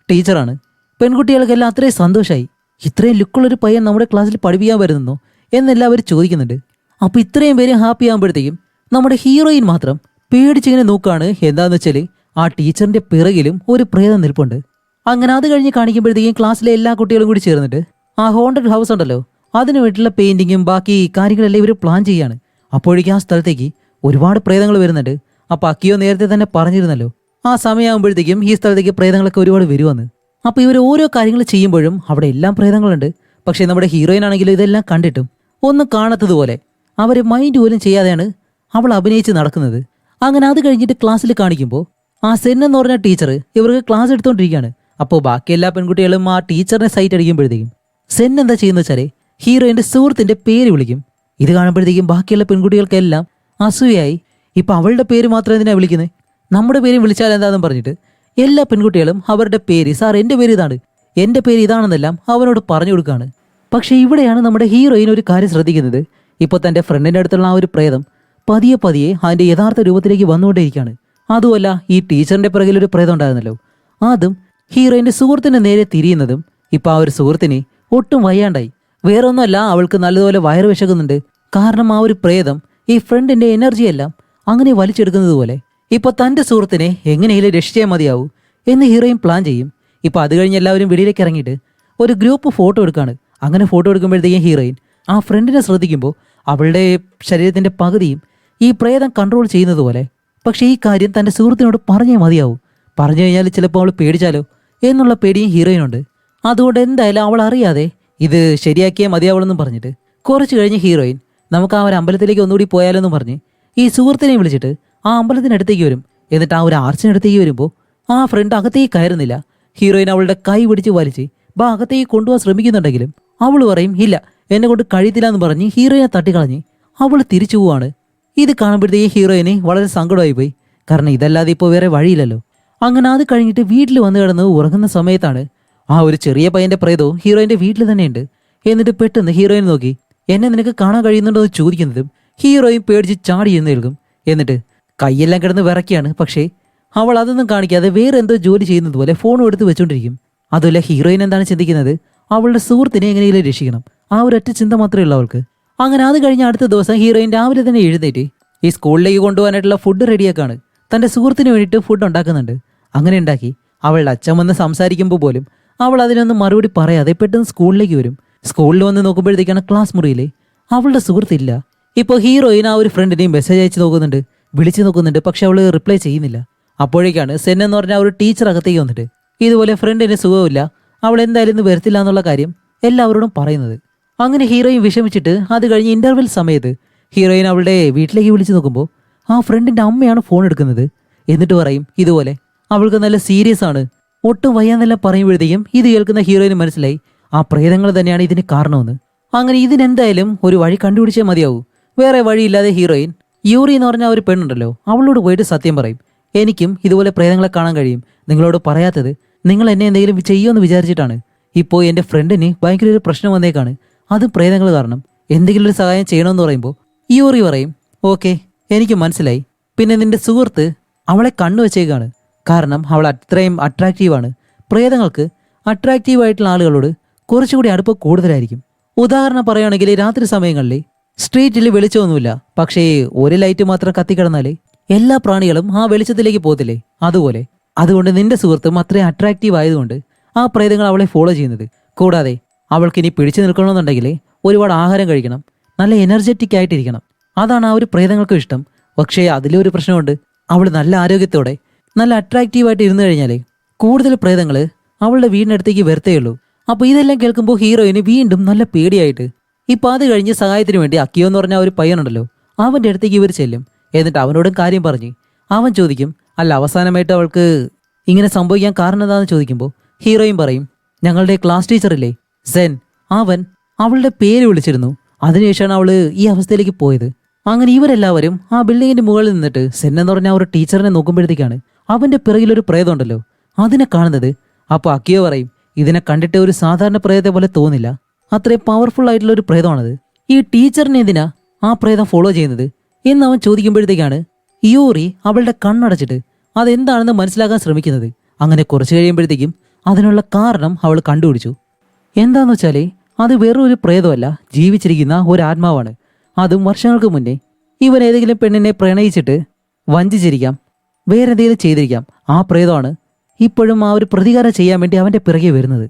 ടീച്ചറാണ്. പെൺകുട്ടികൾക്കെല്ലാം അത്രയും സന്തോഷമായി, ഇത്രയും ലുക്കുള്ളൊരു പയ്യൻ നമ്മുടെ ക്ലാസ്സിൽ പഠിപ്പിക്കാൻ വരുന്നോ എന്നെല്ലാവരും ചോദിക്കുന്നുണ്ട്. അപ്പോൾ ഇത്രയും പേര് ഹാപ്പി ആകുമ്പോഴത്തേക്കും നമ്മുടെ ഹീറോയിൻ മാത്രം പേടിച്ചിങ്ങനെ നോക്കുകയാണ്. എന്താന്ന് വെച്ചാൽ ആ ടീച്ചറിന്റെ പിറകിലും ഒരു പ്രേതം നിൽപ്പുണ്ട്. അങ്ങനെ അത് കഴിഞ്ഞ് കാണിക്കുമ്പോഴത്തേക്കും ക്ലാസ്സിലെ എല്ലാ കുട്ടികളും കൂടി ചേർന്നിട്ട് ആ ഹോണ്ടഡ് ഹൗസ് ഉണ്ടല്ലോ അതിന് വേണ്ടിയിട്ടുള്ള പെയിന്റിങ്ങും ബാക്കി കാര്യങ്ങളെല്ലാം ഇവർ പ്ലാൻ ചെയ്യാണ്. അപ്പോഴേക്കും ആ സ്ഥലത്തേക്ക് ഒരുപാട് പ്രേതങ്ങൾ വരുന്നുണ്ട്. അപ്പോൾ അക്കിയോ നേരത്തെ തന്നെ പറഞ്ഞിരുന്നല്ലോ ആ സമയമാകുമ്പോഴത്തേക്കും ഈ സ്ഥലത്തേക്ക് പ്രേതങ്ങളൊക്കെ ഒരുപാട് വരുമെന്ന്. അപ്പോൾ ഇവർ ഓരോ കാര്യങ്ങൾ ചെയ്യുമ്പോഴും അവിടെ എല്ലാം പ്രേതങ്ങളുണ്ട്. പക്ഷേ നമ്മുടെ ഹീറോയിൻ ആണെങ്കിലും ഇതെല്ലാം കണ്ടിട്ടും ഒന്നും കാണാത്തതുപോലെ അവർ മൈൻഡ് പോലും ചെയ്യാതെയാണ് അവൾ അഭിനയിച്ച് നടക്കുന്നത്. അങ്ങനെ അത് കഴിഞ്ഞിട്ട് ക്ലാസ്സിൽ കാണിക്കുമ്പോൾ ആ സെൻ എന്ന് പറഞ്ഞ ടീച്ചർ ഇവർക്ക് ക്ലാസ് എടുത്തുകൊണ്ടിരിക്കുകയാണ്. അപ്പോൾ ബാക്കി എല്ലാ പെൺകുട്ടികളും ആ ടീച്ചറിനെ സൈറ്റ് അടിക്കുമ്പോഴത്തേക്കും സെൻ എന്താ ചെയ്യുന്നത് വെച്ചാൽ ഹീറോയിന്റെ സുഹൃത്തിന്റെ പേര് വിളിക്കും. ഇത് കാണുമ്പോഴത്തേക്കും ബാക്കിയുള്ള പെൺകുട്ടികൾക്കെല്ലാം അസൂയായി. ഇപ്പൊ അവളുടെ പേര് മാത്രം എന്തിനാ വിളിക്കുന്നത്, നമ്മുടെ പേര് വിളിച്ചാൽ എന്താണെന്ന് പറഞ്ഞിട്ട് എല്ലാ പെൺകുട്ടികളും അവരുടെ പേര്, സാർ എൻ്റെ പേര് ഇതാണ്, എൻ്റെ പേര് ഇതാണെന്നെല്ലാം അവനോട് പറഞ്ഞു കൊടുക്കുകയാണ്. പക്ഷെ ഇവിടെയാണ് നമ്മുടെ ഹീറോയിൻ ഒരു കാര്യം ശ്രദ്ധിക്കുന്നത്. ഇപ്പോൾ തൻ്റെ ഫ്രണ്ടിൻ്റെ അടുത്തുള്ള ആ ഒരു പ്രേതം പതിയെ പതിയെ അതിൻ്റെ യഥാർത്ഥ രൂപത്തിലേക്ക് വന്നുകൊണ്ടേയിരിക്കുകയാണ്. അതുമല്ല ഈ ടീച്ചറിന്റെ പിറകിലൊരു പ്രേതം ഉണ്ടായിരുന്നല്ലോ, അതും ഹീറോയിന്റെ സുഹൃത്തിന് നേരെ തിരിയുന്നതും ഇപ്പൊ ആ ഒരു സുഹൃത്തിനെ ഒട്ടും വയ്യാണ്ടായി. വേറൊന്നുമല്ല, അവൾക്ക് നല്ലതുപോലെ വയറ് വിശക്കുന്നുണ്ട്. കാരണം ആ ഒരു പ്രേതം ഈ ഫ്രണ്ടിന്റെ എനർജിയെല്ലാം അങ്ങനെ വലിച്ചെടുക്കുന്നത് പോലെ ഇപ്പൊ തന്റെ സുഹൃത്തിനെ എങ്ങനെയെങ്കിലും രക്ഷിച്ചാൽ മതിയാവൂ എന്ന് ഹീറോയിൻ പ്ലാൻ ചെയ്യും. ഇപ്പൊ അത് കഴിഞ്ഞ് എല്ലാവരും വെളിയിലേക്ക് ഇറങ്ങിയിട്ട് ഒരു ഗ്രൂപ്പ് ഫോട്ടോ എടുക്കാണ്. അങ്ങനെ ഫോട്ടോ എടുക്കുമ്പോഴത്തേക്കും ഹീറോയിൻ ആ ഫ്രണ്ടിനെ ശ്രദ്ധിക്കുമ്പോൾ അവളുടെ ശരീരത്തിന്റെ പകുതിയും ഈ പ്രേതം കൺട്രോൾ ചെയ്യുന്നത് പോലെ. പക്ഷേ ഈ കാര്യം തന്റെ സുഹൃത്തിനോട് പറഞ്ഞേ മതിയാവൂ, പറഞ്ഞു കഴിഞ്ഞാൽ ചിലപ്പോൾ അവൾ പേടിച്ചാലോ എന്നുള്ള പേടിയും ഹീറോയിനുണ്ട്. അതുകൊണ്ട് എന്തായാലും അവൾ അറിയാതെ ഇത് ശരിയാക്കിയേ മതിയാവുള്ളെന്നും പറഞ്ഞിട്ട് കുറച്ച് കഴിഞ്ഞ് ഹീറോയിൻ നമുക്ക് ആ ഒരു അമ്പലത്തിലേക്ക് ഒന്നുകൂടി പോയാലോന്നും പറഞ്ഞ് ഈ സുഹൃത്തിനെ വിളിച്ചിട്ട് ആ അമ്പലത്തിനടുത്തേക്ക് വരും. എന്നിട്ട് ആ ഒരു ആർച്ചിനടുത്തേക്ക് വരുമ്പോൾ ആ ഫ്രണ്ട് അകത്തേക്ക് കയറുന്നില്ല. ഹീറോയിൻ അവളുടെ കൈ പിടിച്ച് വലിച്ച് അകത്തേക്ക് കൊണ്ടുപോകാൻ ശ്രമിക്കുന്നുണ്ടെങ്കിലും അവൾ പറയും ഇല്ല, എന്നെ കൊണ്ട് കഴിയത്തില്ല എന്ന് പറഞ്ഞ് ഹീറോയിനെ തട്ടിക്കളഞ്ഞ് അവൾ തിരിച്ചു പോവാണ്. ഇത് കാണുമ്പോഴത്തേക്ക് ഹീറോയിന് വളരെ സങ്കടമായി പോയി. കാരണം ഇതല്ലാതെ ഇപ്പോൾ വേറെ വഴിയില്ലല്ലോ. അങ്ങനെ അത് കഴിഞ്ഞിട്ട് വീട്ടിൽ വന്നു കിടന്ന് ഉറങ്ങുന്ന സമയത്താണ് ആ ഒരു ചെറിയ പയ്യന്റെ പ്രേതവും ഹീറോയിന്റെ വീട്ടിൽ തന്നെയുണ്ട്. എന്നിട്ട് പെട്ടെന്ന് ഹീറോയിൻ നോക്കി എന്നെ നിനക്ക് കാണാൻ കഴിയുന്നുണ്ടോ എന്ന് ചോദിക്കുന്നതും ഹീറോയിൻ പേടിച്ച് ചാടി എഴുന്നേൽക്കും. എന്നിട്ട് കൈയെല്ലാം കിടന്ന് വിറയ്ക്കാണ്. പക്ഷേ അവൾ അതൊന്നും കാണിക്കാതെ വേറെ എന്തോ ജോലി ചെയ്യുന്നത് പോലെ ഫോണും എടുത്ത് വെച്ചോണ്ടിരിക്കും. അതുമല്ല ഹീറോയിൻ എന്താണ് ചിന്തിക്കുന്നത്, അവളുടെ സുഹൃത്തിനെ എങ്ങനെയെങ്കിലും രക്ഷിക്കണം. ആ ഒരൊറ്റ ചിന്ത മാത്രമേ ഉള്ളൂ അവൾക്ക്. അങ്ങനെ അത് കഴിഞ്ഞ അടുത്ത ദിവസം ഹീറോയിൻ രാവിലെ തന്നെ എഴുന്നേറ്റ് ഈ സ്കൂളിലേക്ക് കൊണ്ടുപോകാനായിട്ടുള്ള ഫുഡ് റെഡിയാക്കാണ്. തന്റെ സുഹൃത്തിന് വേണ്ടിയിട്ട് ഫുഡ് ഉണ്ടാക്കുന്നുണ്ട്. അങ്ങനെ ഉണ്ടാക്കി അവളുടെ അച്ഛൻ വന്ന് സംസാരിക്കുമ്പോൾ പോലും അവൾ അതിനൊന്നും മറുപടി പറയാതെ പെട്ടെന്ന് സ്കൂളിലേക്ക് വരും. സ്കൂളിൽ വന്ന് നോക്കുമ്പോഴത്തേക്കാണ് ക്ലാസ് മുറിയിലെ അവളുടെ സുഹൃത്തില്ല. ഇപ്പോൾ ഹീറോയിൻ ആ ഒരു ഫ്രണ്ടിനെയും മെസ്സേജ് അയച്ച് നോക്കുന്നുണ്ട്, വിളിച്ചു നോക്കുന്നുണ്ട്. പക്ഷെ അവൾ റിപ്ലൈ ചെയ്യുന്നില്ല. അപ്പോഴേക്കാണ് സെൻ എന്ന് പറഞ്ഞ ഒരു ടീച്ചർ അകത്തേക്ക് വന്നിട്ട് ഇതുപോലെ ഫ്രണ്ടിന് സുഖമില്ല, അവൾ എന്തായാലും ഇന്ന് വരത്തില്ല എന്നുള്ള കാര്യം എല്ലാവരോടും പറയുന്നത്. അങ്ങനെ ഹീറോയിൻ വിഷമിച്ചിട്ട് അത് കഴിഞ്ഞ് ഇന്റർവെൽ സമയത്ത് ഹീറോയിൻ അവളുടെ വീട്ടിലേക്ക് വിളിച്ചു നോക്കുമ്പോൾ ആ ഫ്രണ്ടിന്റെ അമ്മയാണ് ഫോൺ എടുക്കുന്നത്. എന്നിട്ട് പറയും ഇതുപോലെ അവൾക്ക് നല്ല സീരിയസ് ആണ്, ഒട്ടും വയ്യാന്നെല്ലാം പറയുമ്പോഴത്തേക്കും ഇത് കേൾക്കുന്ന ഹീറോയിന് മനസ്സിലായി ആ പ്രേതങ്ങൾ തന്നെയാണ് ഇതിന് കാരണമെന്ന്. അങ്ങനെ ഇതിനെന്തായാലും ഒരു വഴി കണ്ടുപിടിച്ചേ മതിയാവൂ. വേറെ വഴിയില്ലാതെ ഹീറോയിൻ യൂറി എന്ന് പറഞ്ഞ ഒരു പെണ്ണുണ്ടല്ലോ അവളോട് പോയിട്ട് സത്യം പറയും, എനിക്കും ഇതുപോലെ പ്രേതങ്ങളെ കാണാൻ കഴിയും, നിങ്ങളോട് പറയാത്തത് നിങ്ങൾ എന്നെ എന്തെങ്കിലും ചെയ്യുമെന്ന് വിചാരിച്ചിട്ടാണ്. ഇപ്പോൾ എൻ്റെ ഫ്രണ്ടിന് ഭയങ്കര ഒരു പ്രശ്നം വന്നേക്കാണ്, അത് പ്രേതങ്ങൾ കാരണം എന്തെങ്കിലും ഒരു സഹായം ചെയ്യണമെന്ന് പറയുമ്പോൾ യൂറി പറയും ഓക്കെ എനിക്ക് മനസ്സിലായി, പിന്നെ നിന്റെ സുഹൃത്ത് അവളെ കണ്ണു വെച്ചേക്കാണ്, കാരണം അവൾ അത്രയും അട്രാക്റ്റീവാണ്. പ്രേതങ്ങൾക്ക് അട്രാക്റ്റീവായിട്ടുള്ള ആളുകളോട് കുറച്ചുകൂടി അടുപ്പം കൂടുതലായിരിക്കും. ഉദാഹരണം പറയുകയാണെങ്കിൽ രാത്രി സമയങ്ങളിൽ സ്ട്രീറ്റിൽ വെളിച്ചമൊന്നുമില്ല, പക്ഷേ ഒരു ലൈറ്റ് മാത്രം കത്തിക്കിടന്നാൽ എല്ലാ പ്രാണികളും ആ വെളിച്ചത്തിലേക്ക് പോകത്തില്ലേ, അതുപോലെ. അതുകൊണ്ട് നിന്റെ സുഹൃത്തും അത്രയും അട്രാക്റ്റീവ് ആയതുകൊണ്ട് ആ പ്രേതങ്ങൾ അവളെ ഫോളോ ചെയ്യുന്നത്. കൂടാതെ അവൾക്ക് ഇനി പിടിച്ചു നിൽക്കണമെന്നുണ്ടെങ്കിൽ ഒരുപാട് ആഹാരം കഴിക്കണം, നല്ല എനർജറ്റിക് ആയിട്ടിരിക്കണം, അതാണ് ആ ഒരു പ്രേതങ്ങൾക്കും ഇഷ്ടം. പക്ഷേ അതിലൊരു പ്രശ്നമുണ്ട്, അവൾ നല്ല ആരോഗ്യത്തോടെ നല്ല അട്രാക്റ്റീവായിട്ട് ഇരുന്നു കഴിഞ്ഞാൽ കൂടുതൽ പ്രേതങ്ങൾ അവളുടെ വീടിനടുത്തേക്ക് വരത്തേയുള്ളൂ. അപ്പോൾ ഇതെല്ലാം കേൾക്കുമ്പോൾ ഹീറോയിന് വീണ്ടും നല്ല പേടിയായിട്ട്. ഇപ്പം അത് കഴിഞ്ഞ് സഹായത്തിന് വേണ്ടി അക്കിയോ എന്ന് പറഞ്ഞ ഒരു പയ്യനുണ്ടല്ലോ, അവൻ്റെ അടുത്തേക്ക് ഇവർ ചെല്ലും. എന്നിട്ട് അവനോടും കാര്യം പറഞ്ഞ് അവൻ ചോദിക്കും, അല്ല അവസാനമായിട്ട് അവൾക്ക് ഇങ്ങനെ സംഭവിക്കാൻ കാരണം എന്താണെന്ന് ചോദിക്കുമ്പോൾ ഹീറോയിൻ പറയും, ഞങ്ങളുടെ ക്ലാസ് ടീച്ചറില്ലേ സെൻ, അവൻ അവളുടെ പേര് വിളിച്ചിരുന്നു. അതിനുശേഷമാണ് അവള് ഈ അവസ്ഥയിലേക്ക് പോയത്. അങ്ങനെ ഇവരെല്ലാവരും ആ ബിൽഡിങ്ങിന്റെ മുകളിൽ നിന്നിട്ട് സെൻ എന്ന് പറഞ്ഞ ഒരു ടീച്ചറിനെ നോക്കുമ്പോഴത്തേക്കാണ് അവന്റെ പിറകിലൊരു പ്രേതം ഉണ്ടല്ലോ അതിനെ കാണുന്നത്. അപ്പോൾ അക്കിയോ പറയും, ഇതിനെ കണ്ടിട്ട് ഒരു സാധാരണ പ്രേതത്തെ പോലെ തോന്നില്ല, അത്രയും പവർഫുൾ ആയിട്ടുള്ള ഒരു പ്രേതമാണത്. ഈ ടീച്ചറിനെ എന്തിനാ ആ പ്രേതം ഫോളോ ചെയ്യുന്നത് എന്ന് അവൻ ചോദിക്കുമ്പോഴത്തേക്കാണ് യൂറി അവളുടെ കണ്ണടച്ചിട്ട് അതെന്താണെന്ന് മനസ്സിലാക്കാൻ ശ്രമിക്കുന്നത്. അങ്ങനെ കുറച്ച് കഴിയുമ്പോഴത്തേക്കും അതിനുള്ള കാരണം അവൾ കണ്ടുപിടിച്ചു. എന്താന്ന് വെച്ചാലേ അത് വെറും ഒരു പ്രേതമല്ല, ജീവിച്ചിരിക്കുന്ന ഒരു ആത്മാവാണ്. അതും വർഷങ്ങൾക്ക് മുന്നേ ഇവൻ ഏതെങ്കിലും പെണ്ണിനെ പ്രണയിച്ചിട്ട് വഞ്ചിച്ചിരിക്കാം, വേറെ എന്തെങ്കിലും ചെയ്തിരിക്കാം. ആ പ്രേതമാണ് ഇപ്പോഴും ആ ഒരു പ്രതികാരം ചെയ്യാൻ വേണ്ടി അവൻ്റെ പിറകെ വരുന്നത്.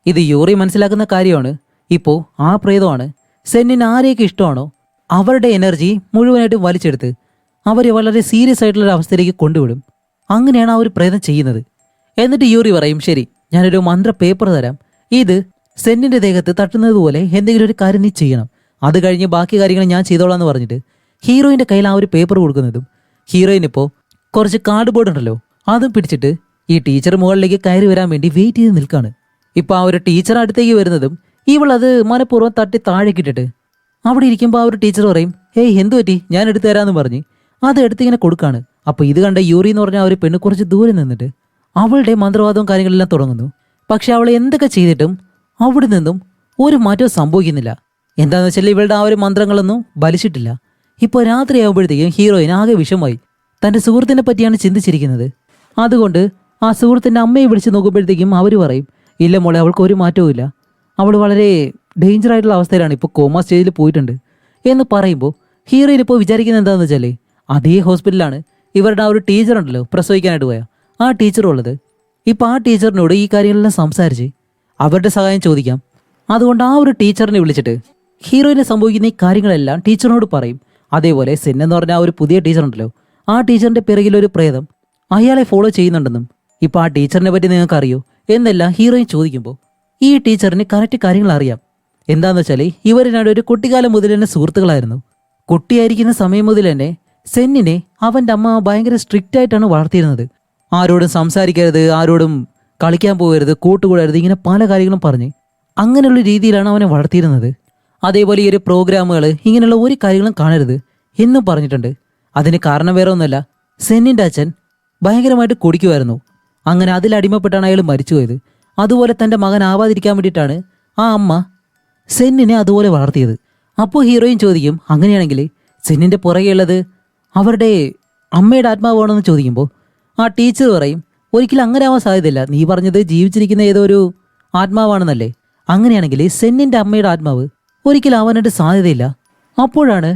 ഇത് യൂറി മനസ്സിലാക്കുന്ന കാര്യമാണ്. ഇപ്പോൾ ആ പ്രേതമാണ് സെന്നിന് ആരെയൊക്കെ ഇഷ്ടമാണോ അവരുടെ എനർജി മുഴുവനായിട്ട് വലിച്ചെടുത്ത് അവരെ വളരെ സീരിയസ് ആയിട്ടുള്ള അവസ്ഥയിലേക്ക് കൊണ്ടുവിടും. അങ്ങനെയാണ് ആ ഒരു പ്രേതം ചെയ്യുന്നത്. എന്നിട്ട് യൂറി പറയും, ശരി ഞാനൊരു മന്ത്ര പേപ്പർ തരാം, ഇത് സെന്നിന്റെ ദേഹത്ത് തട്ടുന്നത് പോലെ എന്തെങ്കിലും ഒരു കാര്യം നീ ചെയ്യണം, അത് കഴിഞ്ഞ് ബാക്കി കാര്യങ്ങൾ ഞാൻ ചെയ്തോളാം എന്ന് പറഞ്ഞിട്ട് ഹീറോയിന്റെ കയ്യിൽ ആ ഒരു പേപ്പർ കൊടുക്കുന്നതും ഹീറോയിൻ ഇപ്പോൾ കുറച്ച് കാർഡ് ബോർഡ് ഉണ്ടല്ലോ അതും പിടിച്ചിട്ട് ഈ ടീച്ചർ മുകളിലേക്ക് കയറി വരാൻ വേണ്ടി വെയിറ്റ് ചെയ്ത് നിൽക്കാണ്. ഇപ്പൊ ആ ഒരു ടീച്ചർ അടുത്തേക്ക് വരുന്നതും ഇവൾ അത് മനഃപൂർവ്വം തട്ടി താഴേക്കിട്ടിട്ട് അവിടെ ഇരിക്കുമ്പോൾ ആ ഒരു ടീച്ചർ പറയും, ഏയ് എന്തു പറ്റി, ഞാൻ എടുത്തു തരാമെന്ന് പറഞ്ഞ് അത് എടുത്തിങ്ങനെ കൊടുക്കാണ്. അപ്പൊ ഇത് കണ്ട യൂറി എന്ന് പറഞ്ഞ ആ ഒരു പെണ്ണ് കുറച്ച് ദൂരെ നിന്നിട്ട് അവളുടെ മന്ത്രവാദവും കാര്യങ്ങളെല്ലാം തുടങ്ങുന്നു. പക്ഷെ അവൾ എന്തൊക്കെ ചെയ്തിട്ടും അവിടെ നിന്നും ഒരു മാറ്റവും സംഭവിക്കുന്നില്ല. എന്താന്ന് വെച്ചാൽ ഇവളുടെ ആ ഒരു മന്ത്രങ്ങളൊന്നും ബലിച്ചിട്ടില്ല. ഇപ്പോൾ രാത്രിയാകുമ്പോഴത്തേക്കും ഹീറോയിൻ ആകെ വിഷമായി. തൻ്റെ സുഹൃത്തിനെ പറ്റിയാണ് ചിന്തിച്ചിരിക്കുന്നത്. അതുകൊണ്ട് ആ സുഹൃത്തിൻ്റെ അമ്മയെ വിളിച്ച് നോക്കുമ്പോഴത്തേക്കും അവർ പറയും, ഇല്ല മോളെ, അവൾക്ക് ഒരു മാറ്റവും ഇല്ല, അവൾ വളരെ ഡേഞ്ചർ ആയിട്ടുള്ള അവസ്ഥയിലാണ്, ഇപ്പോൾ കോമ സ്റ്റേജിൽ പോയിട്ടുണ്ട് എന്ന് പറയുമ്പോൾ ഹീറോയിൻ ഇപ്പോൾ വിചാരിക്കുന്നത് എന്താണെന്ന് വെച്ചാൽ അതേ ഹോസ്പിറ്റലിലാണ് ഇവരുടെ ആ ഒരു ടീച്ചർ ഉണ്ടല്ലോ പ്രസവിക്കാനായിട്ട് പോയ ആ ടീച്ചർ ഉള്ളത്. ഇപ്പം ആ ടീച്ചറിനോട് ഈ കാര്യങ്ങളെല്ലാം സംസാരിച്ച് അവരുടെ സഹായം ചോദിക്കാം. അതുകൊണ്ട് ആ ഒരു ടീച്ചറിനെ വിളിച്ചിട്ട് ഹീറോയിനെ സംഭവിക്കുന്ന ഈ കാര്യങ്ങളെല്ലാം ടീച്ചറിനോട് പറയും. അതേപോലെ സെൻ എന്ന് പറഞ്ഞ ആ ഒരു പുതിയ ടീച്ചർ ഉണ്ടല്ലോ, ആ ടീച്ചറിന്റെ പിറകിലൊരു പ്രേതം അയാളെ ഫോളോ ചെയ്യുന്നുണ്ടെന്നും ഇപ്പം ആ ടീച്ചറിനെ പറ്റി നിങ്ങൾക്ക് അറിയോ എന്നെല്ലാം ഹീറോയിൻ ചോദിക്കുമ്പോൾ ഈ ടീച്ചറിന് കറക്റ്റ് കാര്യങ്ങൾ അറിയാം. എന്താന്ന് വെച്ചാൽ ഇവർ ഒരു കുട്ടിക്കാലം മുതൽ തന്നെ സുഹൃത്തുക്കളായിരുന്നു. കുട്ടിയായിരിക്കുന്ന സമയം മുതൽ തന്നെ സെന്നിനെ അവൻ്റെ അമ്മ ഭയങ്കര സ്ട്രിക്റ്റ് ആയിട്ടാണ് വളർത്തിയിരുന്നത്. ആരോടും സംസാരിക്കരുത്, ആരോടും കളിക്കാൻ പോകരുത്, കൂട്ടുകൂടരുത്, ഇങ്ങനെ പല കാര്യങ്ങളും പറഞ്ഞ് അങ്ങനെയുള്ള രീതിയിലാണ് അവനെ വളർത്തിയിരുന്നത്. അതേപോലെ ഈ ഒരു പ്രോഗ്രാമുകൾ ഇങ്ങനെയുള്ള ഒരു കാര്യങ്ങളും കാണരുത് എന്നും പറഞ്ഞിട്ടുണ്ട്. അതിന് കാരണം വേറെ ഒന്നുമല്ല, സെന്നിൻ്റെ അച്ഛൻ ഭയങ്കരമായിട്ട് കുടിക്കുമായിരുന്നു. അങ്ങനെ അതിലടിമപ്പെട്ടാണ് അയാൾ മരിച്ചുപോയത്. അതുപോലെ തൻ്റെ മകൻ ആവാതിരിക്കാൻ വേണ്ടിയിട്ടാണ് ആ അമ്മ സെന്നിനെ അതുപോലെ വളർത്തിയത്. അപ്പോൾ ഹീറോയിൻ ചോദിക്കും, അങ്ങനെയാണെങ്കിൽ സെന്നിൻ്റെ പുറകെയുള്ളത് അവരുടെ അമ്മയുടെ ആത്മാവാണെന്ന് ചോദിക്കുമ്പോൾ ആ ടീച്ചർ പറയും, ഒരിക്കലും അങ്ങനെ ആവാൻ സാധ്യതയില്ല, നീ പറഞ്ഞത് ജീവിച്ചിരിക്കുന്ന ഏതോ ഒരു ആത്മാവാണെന്നല്ലേ, അങ്ങനെയാണെങ്കിൽ സെന്നിൻ്റെ അമ്മയുടെ ആത്മാവ് ഒരിക്കലും ആവാനായിട്ട് സാധ്യതയില്ല. അപ്പോഴാണ്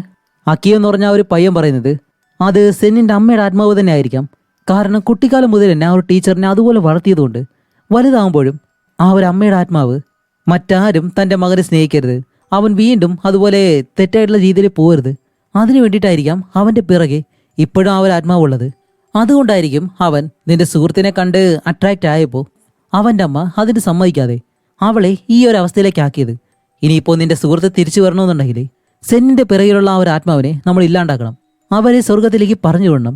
അക്കിയോ എന്ന് പറഞ്ഞ ആ ഒരു പയ്യൻ പറയുന്നത്, അത് സെന്നിൻ്റെ അമ്മയുടെ ആത്മാവ് തന്നെ ആയിരിക്കാം. കാരണം കുട്ടിക്കാലം മുതൽ തന്നെ ആ ഒരു ടീച്ചറിനെ അതുപോലെ വളർത്തിയതുകൊണ്ട് വലുതാകുമ്പോഴും ആ ഒരു അമ്മയുടെ ആത്മാവ് മറ്റാരും തൻ്റെ മകനെ സ്നേഹിക്കരുത്, അവൻ വീണ്ടും അതുപോലെ തെറ്റായിട്ടുള്ള രീതിയിൽ പോകരുത്, അതിനു വേണ്ടിയിട്ടായിരിക്കാം അവൻ്റെ പിറകെ ഇപ്പോഴും ആ ഒരു ആത്മാവുള്ളത്. അതുകൊണ്ടായിരിക്കും അവൻ നിന്റെ സുഹൃത്തിനെ കണ്ട് അട്രാക്റ്റ് ആയപ്പോൾ അവൻ്റെ അമ്മ അതിന് സമ്മതിക്കാതെ അവളെ ഈ ഒരു അവസ്ഥയിലേക്ക് ആക്കിയത്. ഇനിയിപ്പോൾ നിന്റെ സുഹൃത്ത് തിരിച്ചു വരണമെന്നുണ്ടെങ്കിൽ സെന്നിൻ്റെ പിറകിലുള്ള ആ ഒരു ആത്മാവിനെ നമ്മൾ ഇല്ലാണ്ടാക്കണം, അവരെ സ്വർഗത്തിലേക്ക് പറഞ്ഞു വിടണം.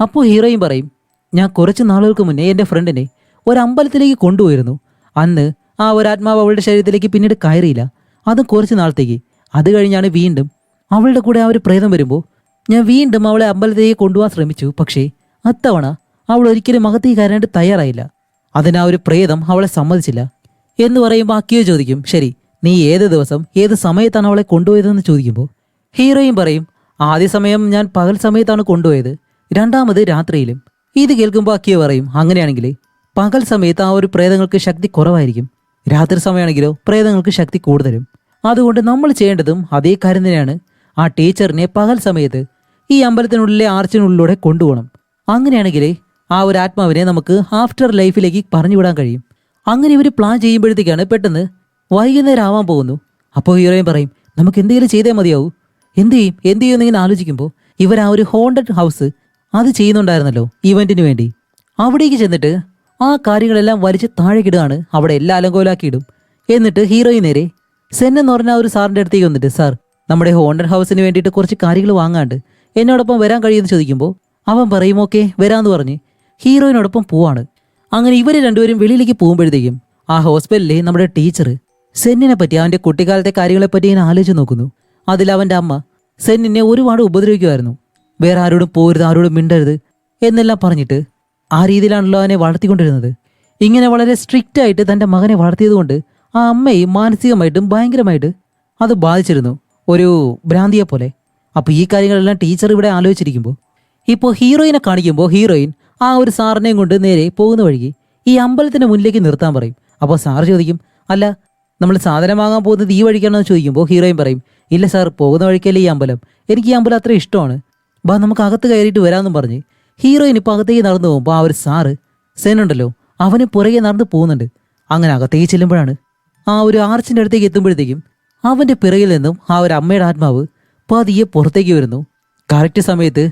അപ്പോൾ ഹീറോയിൻ പറയും, ഞാൻ കുറച്ച് നാളുകൾക്ക് മുന്നേ എൻ്റെ ഫ്രണ്ടിനെ ഒരു അമ്പലത്തിലേക്ക് കൊണ്ടുപോയിരുന്നു. അന്ന് ആ ഒരു ആത്മാവ് അവളുടെ ശരീരത്തിലേക്ക് പിന്നീട് കയറിയില്ല, അതും കുറച്ച് നാളത്തേക്ക്. അത് കഴിഞ്ഞാണ് വീണ്ടും അവളുടെ കൂടെ ആ ഒരു പ്രേതം വരുമ്പോൾ ഞാൻ വീണ്ടും അവളെ അമ്പലത്തിലേക്ക് കൊണ്ടുപോകാൻ ശ്രമിച്ചു. പക്ഷേ അത്തവണ അവൾ ഒരിക്കലും അകത്തേക്ക് കയറാനായിട്ട് തയ്യാറായില്ല. അതിന് ആ ഒരു പ്രേതം അവളെ സമ്മതിച്ചില്ല എന്ന് പറയുമ്പോൾ അക്കിയോ ചോദിക്കും, ശരി നീ ഏത് ദിവസം ഏത് സമയത്താണ് അവളെ കൊണ്ടുപോയതെന്ന് ചോദിക്കുമ്പോൾ ഹീറോയിൻ പറയും, ആദ്യ സമയം ഞാൻ പകൽ സമയത്താണ് കൊണ്ടുപോയത്, രണ്ടാമത് രാത്രിയിലും. ഇത് കേൾക്കുമ്പോൾ അക്കിയോ പറയും, അങ്ങനെയാണെങ്കിൽ പകൽ സമയത്ത് ആ ഒരു പ്രേതങ്ങൾക്ക് ശക്തി കുറവായിരിക്കും, രാത്രി സമയമാണെങ്കിലോ പ്രേതങ്ങൾക്ക് ശക്തി കൂടുതലും. അതുകൊണ്ട് നമ്മൾ ചെയ്യേണ്ടതും അതേ കാര്യം തന്നെയാണ്, ആ ടീച്ചറിനെ പകൽ സമയത്ത് ഈ അമ്പലത്തിനുള്ളിലെ ആർച്ചിനുള്ളിലൂടെ കൊണ്ടുപോകണം. അങ്ങനെയാണെങ്കിൽ ആ ഒരു ആത്മാവിനെ നമുക്ക് ആഫ്റ്റർ ലൈഫിലേക്ക് പറഞ്ഞുവിടാൻ കഴിയും. അങ്ങനെ ഇവർ പ്ലാൻ ചെയ്യുമ്പോഴത്തേക്കാണ് പെട്ടെന്ന് വൈകുന്നേരം ആവാൻ പോകുന്നു. അപ്പോൾ ഹീറോയിൻ പറയും, നമുക്ക് എന്തെങ്കിലും ചെയ്തേ മതിയാവൂ. എന്ത് ചെയ്യും എന്നിങ്ങനെ ആലോചിക്കുമ്പോൾ ഇവർ ആ ഒരു ഹോണ്ടഡ് ഹൗസ് അത് ചെയ്യുന്നുണ്ടായിരുന്നല്ലോ ഇവന്റിന് വേണ്ടി. അവിടേക്ക് ചെന്നിട്ട് ആ കാര്യങ്ങളെല്ലാം വലിച്ച് താഴേക്കിടുകയാണ്, അവിടെ എല്ലാം അലങ്കോലാക്കിയിടും. എന്നിട്ട് ഹീറോയിൻ നേരെ സെൻ എന്ന് പറഞ്ഞ ആ ഒരു സാറിന്റെ അടുത്തേക്ക് വന്നിട്ട്, സാർ നമ്മുടെ ഹോണ്ടഡ് ഹൗസിന് വേണ്ടിയിട്ട് കുറച്ച് കാര്യങ്ങൾ വാങ്ങാണ്ട് എന്നോടൊപ്പം വരാൻ കഴിയുമെന്ന് ചോദിക്കുമ്പോൾ അവൻ പറയും ഓക്കെ വരാമെന്ന് പറഞ്ഞ് ഹീറോയിനോടൊപ്പം പോവാണ്. അങ്ങനെ ഇവർ രണ്ടുപേരും വെളിയിലേക്ക് പോകുമ്പോഴത്തേക്കും ആ ഹോസ്പിറ്റലിലെ നമ്മുടെ ടീച്ചർ സെന്നിനെ പറ്റി അവന്റെ കുട്ടിക്കാലത്തെ കാര്യങ്ങളെപ്പറ്റി ഇങ്ങനെ ആലോചിച്ച് നോക്കുന്നു. അതിൽ അവന്റെ അമ്മ സെന്നിനെ ഒരുപാട് ഉപദ്രവിക്കുമായിരുന്നു. വേറെ ആരോടും പോരുത്, ആരോടും മിണ്ടരുത് എന്നെല്ലാം പറഞ്ഞിട്ട് ആ രീതിയിലാണല്ലോ അവനെ വളർത്തിക്കൊണ്ടിരുന്നത്. ഇങ്ങനെ വളരെ സ്ട്രിക്റ്റ് ആയിട്ട് തൻ്റെ മകനെ വളർത്തിയതുകൊണ്ട് ആ അമ്മയും മാനസികമായിട്ടും ഭയങ്കരമായിട്ട് അത് ബാധിച്ചിരുന്നു, ഒരു ഭ്രാന്തിയെ പോലെ. അപ്പോൾ ഈ കാര്യങ്ങളെല്ലാം ടീച്ചർ ഇവിടെ ആലോചിച്ചിരിക്കുമ്പോൾ ഇപ്പോൾ ഹീറോയിനെ കാണിക്കുമ്പോൾ ഹീറോയിൻ ആ ഒരു സാറിനെയും കൊണ്ട് നേരെ പോകുന്ന വഴിക്ക് ഈ അമ്പലത്തിന്റെ മുന്നിലേക്ക് നിർത്താൻ പറയും. അപ്പോൾ സാർ ചോദിക്കും, അല്ല നമ്മൾ സാധനം വാങ്ങാൻ പോകുന്നത് ഈ വഴിക്കാണെന്ന് ചോദിക്കുമ്പോൾ ഹീറോയിൻ പറയും, ഇല്ല സാർ പോകുന്ന വഴിക്കല്ലേ ഈ അമ്പലം, എനിക്ക് ഈ അമ്പലം അത്ര ഇഷ്ടമാണ്, ബാ നമുക്ക് അകത്ത് കയറിയിട്ട് വരാമെന്നും പറഞ്ഞ് ഹീറോയിൻ ഇപ്പോൾ അകത്തേക്ക് നടന്നു പോകുമ്പോൾ ആ ഒരു സാറ് സെനുണ്ടല്ലോ അവന് പുറകെ നടന്ന് പോകുന്നുണ്ട്. അങ്ങനെ അകത്തേക്ക് ചെല്ലുമ്പോഴാണ് ആ ഒരു ആർച്ചിൻ്റെ അടുത്തേക്ക് എത്തുമ്പോഴത്തേക്കും അവൻ്റെ പിറകിൽ നിന്നും ആ ഒരു അമ്മയുടെ ആത്മാവ് പതിയെ പുറത്തേക്ക് വരുന്നു. കറക്റ്റ് സമയത്ത്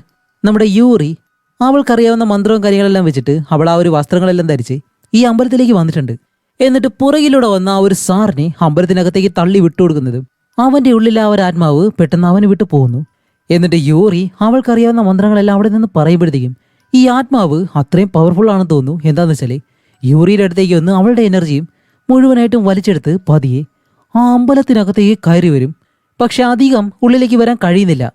നമ്മുടെ യൂറി അവൾക്കറിയാവുന്ന മന്ത്രവും കാര്യങ്ങളെല്ലാം വെച്ചിട്ട് അവൾ ആ ഒരു വസ്ത്രങ്ങളെല്ലാം ധരിച്ച് ഈ അമ്പലത്തിലേക്ക് വന്നിട്ടുണ്ട്. എന്നിട്ട് പുറകിലൂടെ വന്ന ആ ഒരു സാറിനെ അമ്പലത്തിനകത്തേക്ക് തള്ളി വിട്ടുകൊടുക്കുന്നതും അവന്റെ ഉള്ളിൽ ആ ഒരു ആത്മാവ് പെട്ടെന്ന് അവന് വിട്ടു പോകുന്നു. എന്നിട്ട് യൂറി അവൾക്കറിയാവുന്ന മന്ത്രങ്ങളെല്ലാം അവിടെ നിന്ന് പറയുമ്പോഴത്തേക്കും ഈ ആത്മാവ് അത്രയും പവർഫുൾ ആണെന്ന് തോന്നുന്നു. എന്താന്ന് വെച്ചാല് യൂറിയുടെ അടുത്തേക്ക് വന്ന് അവളുടെ എനർജിയും മുഴുവനായിട്ടും വലിച്ചെടുത്ത് പതിയെ ആ അമ്പലത്തിനകത്തേക്ക് കയറി വരും. പക്ഷെ അധികം ഉള്ളിലേക്ക് വരാൻ കഴിയുന്നില്ല.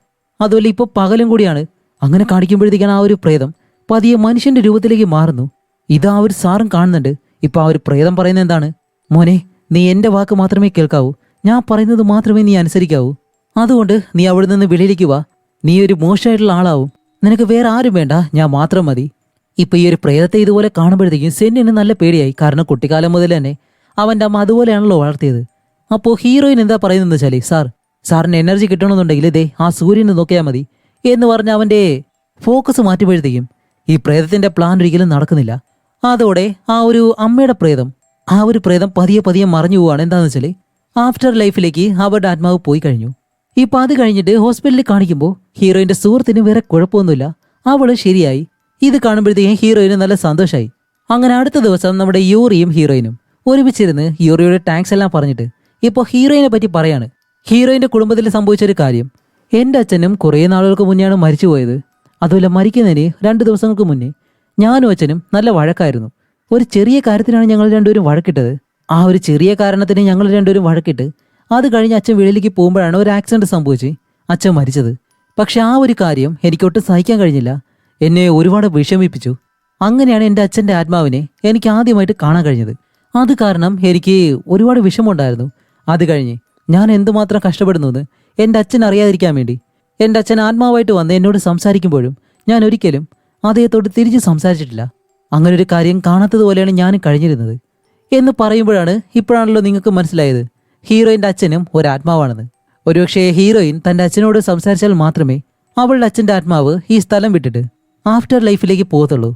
അതുപോലെ ഇപ്പോൾ പകലും കൂടിയാണ്. അങ്ങനെ കാണിക്കുമ്പോഴത്തേക്കാണ് ആ ഒരു പ്രേതം പതിയെ മനുഷ്യന്റെ രൂപത്തിലേക്ക് മാറുന്നു. ഇതാ ഒരു സാറും കാണുന്നുണ്ട്. ഇപ്പൊ ആ ഒരു പ്രേതം പറയുന്നത് എന്താണ്, മോനെ നീ എന്റെ വാക്ക് മാത്രമേ കേൾക്കാവൂ, ഞാൻ പറയുന്നത് മാത്രമേ നീ അനുസരിക്കാവൂ, അതുകൊണ്ട് നീ അവിടെ നിന്ന് വെളിയിലേക്ക് വാ, നീ ഒരു മോശമായിട്ടുള്ള ആളാവും, നിനക്ക് വേറെ ആരും വേണ്ട, ഞാൻ മാത്രം മതി. ഇപ്പൊ ഈ ഒരു പ്രേതത്തെ ഇതുപോലെ കാണുമ്പോഴത്തേക്കും സെന്നിന് നല്ല പേടിയായി. കാരണം കുട്ടിക്കാലം മുതൽ തന്നെ അവന്റെ അമ്മ അതുപോലെയാണല്ലോ വളർത്തിയത്. അപ്പോൾ ഹീറോയിൻ എന്താ പറയുന്നത് വെച്ചാല്, സാറിന് എനർജി കിട്ടണമെന്നുണ്ടെങ്കിൽ ഇതേ ആ സൂര്യനെ നോക്കിയാൽ മതി എന്ന് പറഞ്ഞ് അവന്റെ ഫോക്കസ് മാറ്റുമ്പോഴത്തേക്കും ഈ പ്രേതത്തിന്റെ പ്ലാൻ ഒരിക്കലും നടക്കുന്നില്ല. അതോടെ ആ ഒരു അമ്മയുടെ പ്രേതം ആ ഒരു പ്രേതം പതിയെ പതിയെ മറഞ്ഞു പോവാണ്. എന്താണെന്ന് വെച്ചാൽ ആഫ്റ്റർ ലൈഫിലേക്ക് അവരുടെ ആത്മാവ് പോയി കഴിഞ്ഞു. ഇപ്പൊ അത് കഴിഞ്ഞിട്ട് ഹോസ്പിറ്റലിൽ കാണിക്കുമ്പോൾ ഹീറോയിന്റെ സുഹൃത്തിന് വേറെ കുഴപ്പമൊന്നുമില്ല, അവള് ശരിയായി. ഇത് കാണുമ്പോഴത്തേക്കും ഹീറോയിന് നല്ല സന്തോഷമായി. അങ്ങനെ അടുത്ത ദിവസം നമ്മുടെ യൂറിയും ഹീറോയിനും ഒരുമിച്ചിരുന്ന് യൂറിയുടെ ടാങ്ക്സ് എല്ലാം പറഞ്ഞിട്ട് ഇപ്പോൾ ഹീറോയിനെ പറ്റി പറയാണ്. ഹീറോയിന്റെ കുടുംബത്തിൽ സംഭവിച്ചൊരു കാര്യം, എൻ്റെ അച്ഛനും കുറേ നാളുകൾക്ക് മുന്നെയാണ് മരിച്ചുപോയത്. അതുപോലെ മരിക്കുന്നതിന് 2 ദിവസങ്ങൾക്ക് മുന്നേ ഞാനും അച്ഛനും നല്ല വഴക്കായിരുന്നു. ഒരു ചെറിയ കാര്യത്തിനാണ് ഞങ്ങൾ രണ്ടുപേരും വഴക്കിട്ടത്. ആ ഒരു ചെറിയ കാരണത്തിന് ഞങ്ങൾ രണ്ടുപേരും വഴക്കിട്ട് അത് കഴിഞ്ഞ് അച്ഛൻ വെളിയിലേക്ക് പോകുമ്പോഴാണ് ഒരു ആക്സിഡന്റ് സംഭവിച്ച് അച്ഛൻ മരിച്ചത്. പക്ഷെ ആ ഒരു കാര്യം എനിക്കൊട്ടും സഹിക്കാൻ കഴിഞ്ഞില്ല, എന്നെ ഒരുപാട് വിഷമിപ്പിച്ചു. അങ്ങനെയാണ് എൻ്റെ അച്ഛൻ്റെ ആത്മാവിനെ എനിക്ക് ആദ്യമായിട്ട് കാണാൻ കഴിഞ്ഞത്. അത് കാരണം എനിക്ക് ഒരുപാട് വിഷമമുണ്ടായിരുന്നു. അത് കഴിഞ്ഞ് ഞാൻ എന്തുമാത്രം കഷ്ടപ്പെടുന്നു എൻ്റെ അച്ഛൻ അറിയാതിരിക്കാൻ വേണ്ടി എൻ്റെ അച്ഛൻ ആത്മാവായിട്ട് വന്ന് എന്നോട് സംസാരിക്കുമ്പോഴും ഞാൻ ഒരിക്കലും അദ്ദേഹത്തോട് തിരിച്ച് സംസാരിച്ചിട്ടില്ല. അങ്ങനെ ഒരു കാര്യം കാണാത്തതുപോലെയാണ് ഞാൻ കഴിഞ്ഞിരുന്നത് എന്ന് പറയുമ്പോഴാണ് ഇപ്പോഴാണല്ലോ നിങ്ങൾക്ക് മനസ്സിലായത് ഹീറോയിൻ്റെ അച്ഛനും ഒരാത്മാവാണെന്ന്. ഒരുപക്ഷെ ഹീറോയിൻ തൻ്റെ അച്ഛനോട് സംസാരിച്ചാൽ മാത്രമേ അവളുടെ അച്ഛൻ്റെ ആത്മാവ് ഈ സ്ഥലം വിട്ടിട്ട് ആഫ്റ്റർ ലൈഫിലേക്ക് പോകത്തുള്ളൂ.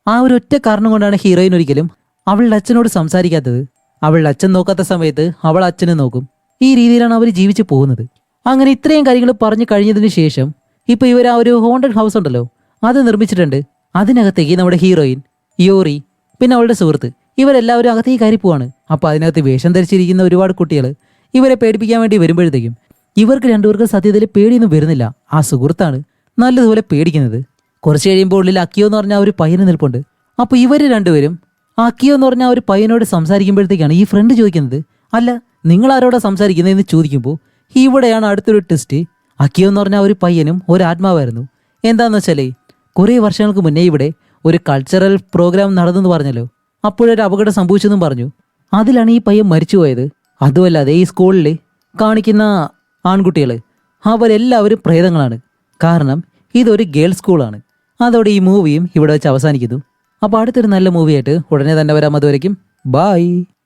ആ ഒരു ഒറ്റ കാരണം കൊണ്ടാണ് ഹീറോയിൻ ഒരിക്കലും അവളുടെ അച്ഛനോട് സംസാരിക്കാത്തത്. അവളുടെ അച്ഛൻ നോക്കാത്ത സമയത്ത് അവൾ അച്ഛനെ നോക്കും. ഈ രീതിയിലാണ് അവർ ജീവിച്ചു പോകുന്നത്. അങ്ങനെ ഇത്രയും കാര്യങ്ങൾ പറഞ്ഞു കഴിഞ്ഞതിന് ശേഷം ഇപ്പൊ ഇവർ ആ ഒരു ഹോണ്ടഡ് ഹൗസ് ഉണ്ടല്ലോ അത് നിർമ്മിച്ചിട്ടുണ്ട്. അതിനകത്തേക്ക് നമ്മുടെ ഹീറോയിൻ, യോറി, പിന്നെ അവളുടെ സുഹൃത്ത് ഇവരെല്ലാവരും അകത്തേക്ക് കയറി പോവാണ്. അപ്പൊ അതിനകത്ത് വേഷം ധരിച്ചിരിക്കുന്ന ഒരുപാട് കുട്ടികൾ ഇവരെ പേടിപ്പിക്കാൻ വേണ്ടി വരുമ്പോഴത്തേക്കും ഇവർക്ക് രണ്ടുപേർക്ക് സത്യത്തിൽ പേടിയൊന്നും വരുന്നില്ല. ആ സുഹൃത്താണ് നല്ലതുപോലെ പേടിക്കുന്നത്. കുറച്ച് കഴിയുമ്പോൾ ഉള്ളിൽ അക്കിയോ എന്ന് പറഞ്ഞ ഒരു പയ്യന് നിൽപ്പുണ്ട്. അപ്പൊ ഇവര് രണ്ടുപേരും അക്കിയോ എന്ന് പറഞ്ഞ ഒരു പയ്യനോട് സംസാരിക്കുമ്പോഴത്തേക്കാണ് ഈ ഫ്രണ്ട് ചോദിക്കുന്നത്, അല്ല നിങ്ങൾ ആരോടാ സംസാരിക്കുന്നത് എന്ന് ചോദിക്കുമ്പോൾ ഇവിടെയാണ് അടുത്തൊരു ട്വിസ്റ്റ്. അക്കിയോ എന്ന് പറഞ്ഞ ഒരു പയ്യനും ഒരു ആത്മാവായിരുന്നു. എന്താന്ന് വെച്ചാലേ കുറേ വർഷങ്ങൾക്ക് മുന്നേ ഇവിടെ ഒരു കൾച്ചറൽ പ്രോഗ്രാം നടന്നെന്ന് പറഞ്ഞല്ലോ, അപ്പോഴൊരു അപകടം സംഭവിച്ചെന്നും പറഞ്ഞു. അതിലാണ് ഈ പയ്യൻ മരിച്ചുപോയത്. അതുമല്ലാതെ ഈ സ്കൂളിൽ കാണിക്കുന്ന ആൺകുട്ടികൾ അവരെല്ലാവരും പ്രേതങ്ങളാണ്. കാരണം ഇതൊരു ഗേൾസ് സ്കൂളാണ്. അതോടെ ഈ മൂവിയും ഇവിടെ വെച്ച് അവസാനിക്കുന്നു. അപ്പോൾ അടുത്തൊരു നല്ല മൂവിയായിട്ട് ഉടനെ തന്നെ വരാം. അതുവരയ്ക്കും ബൈ.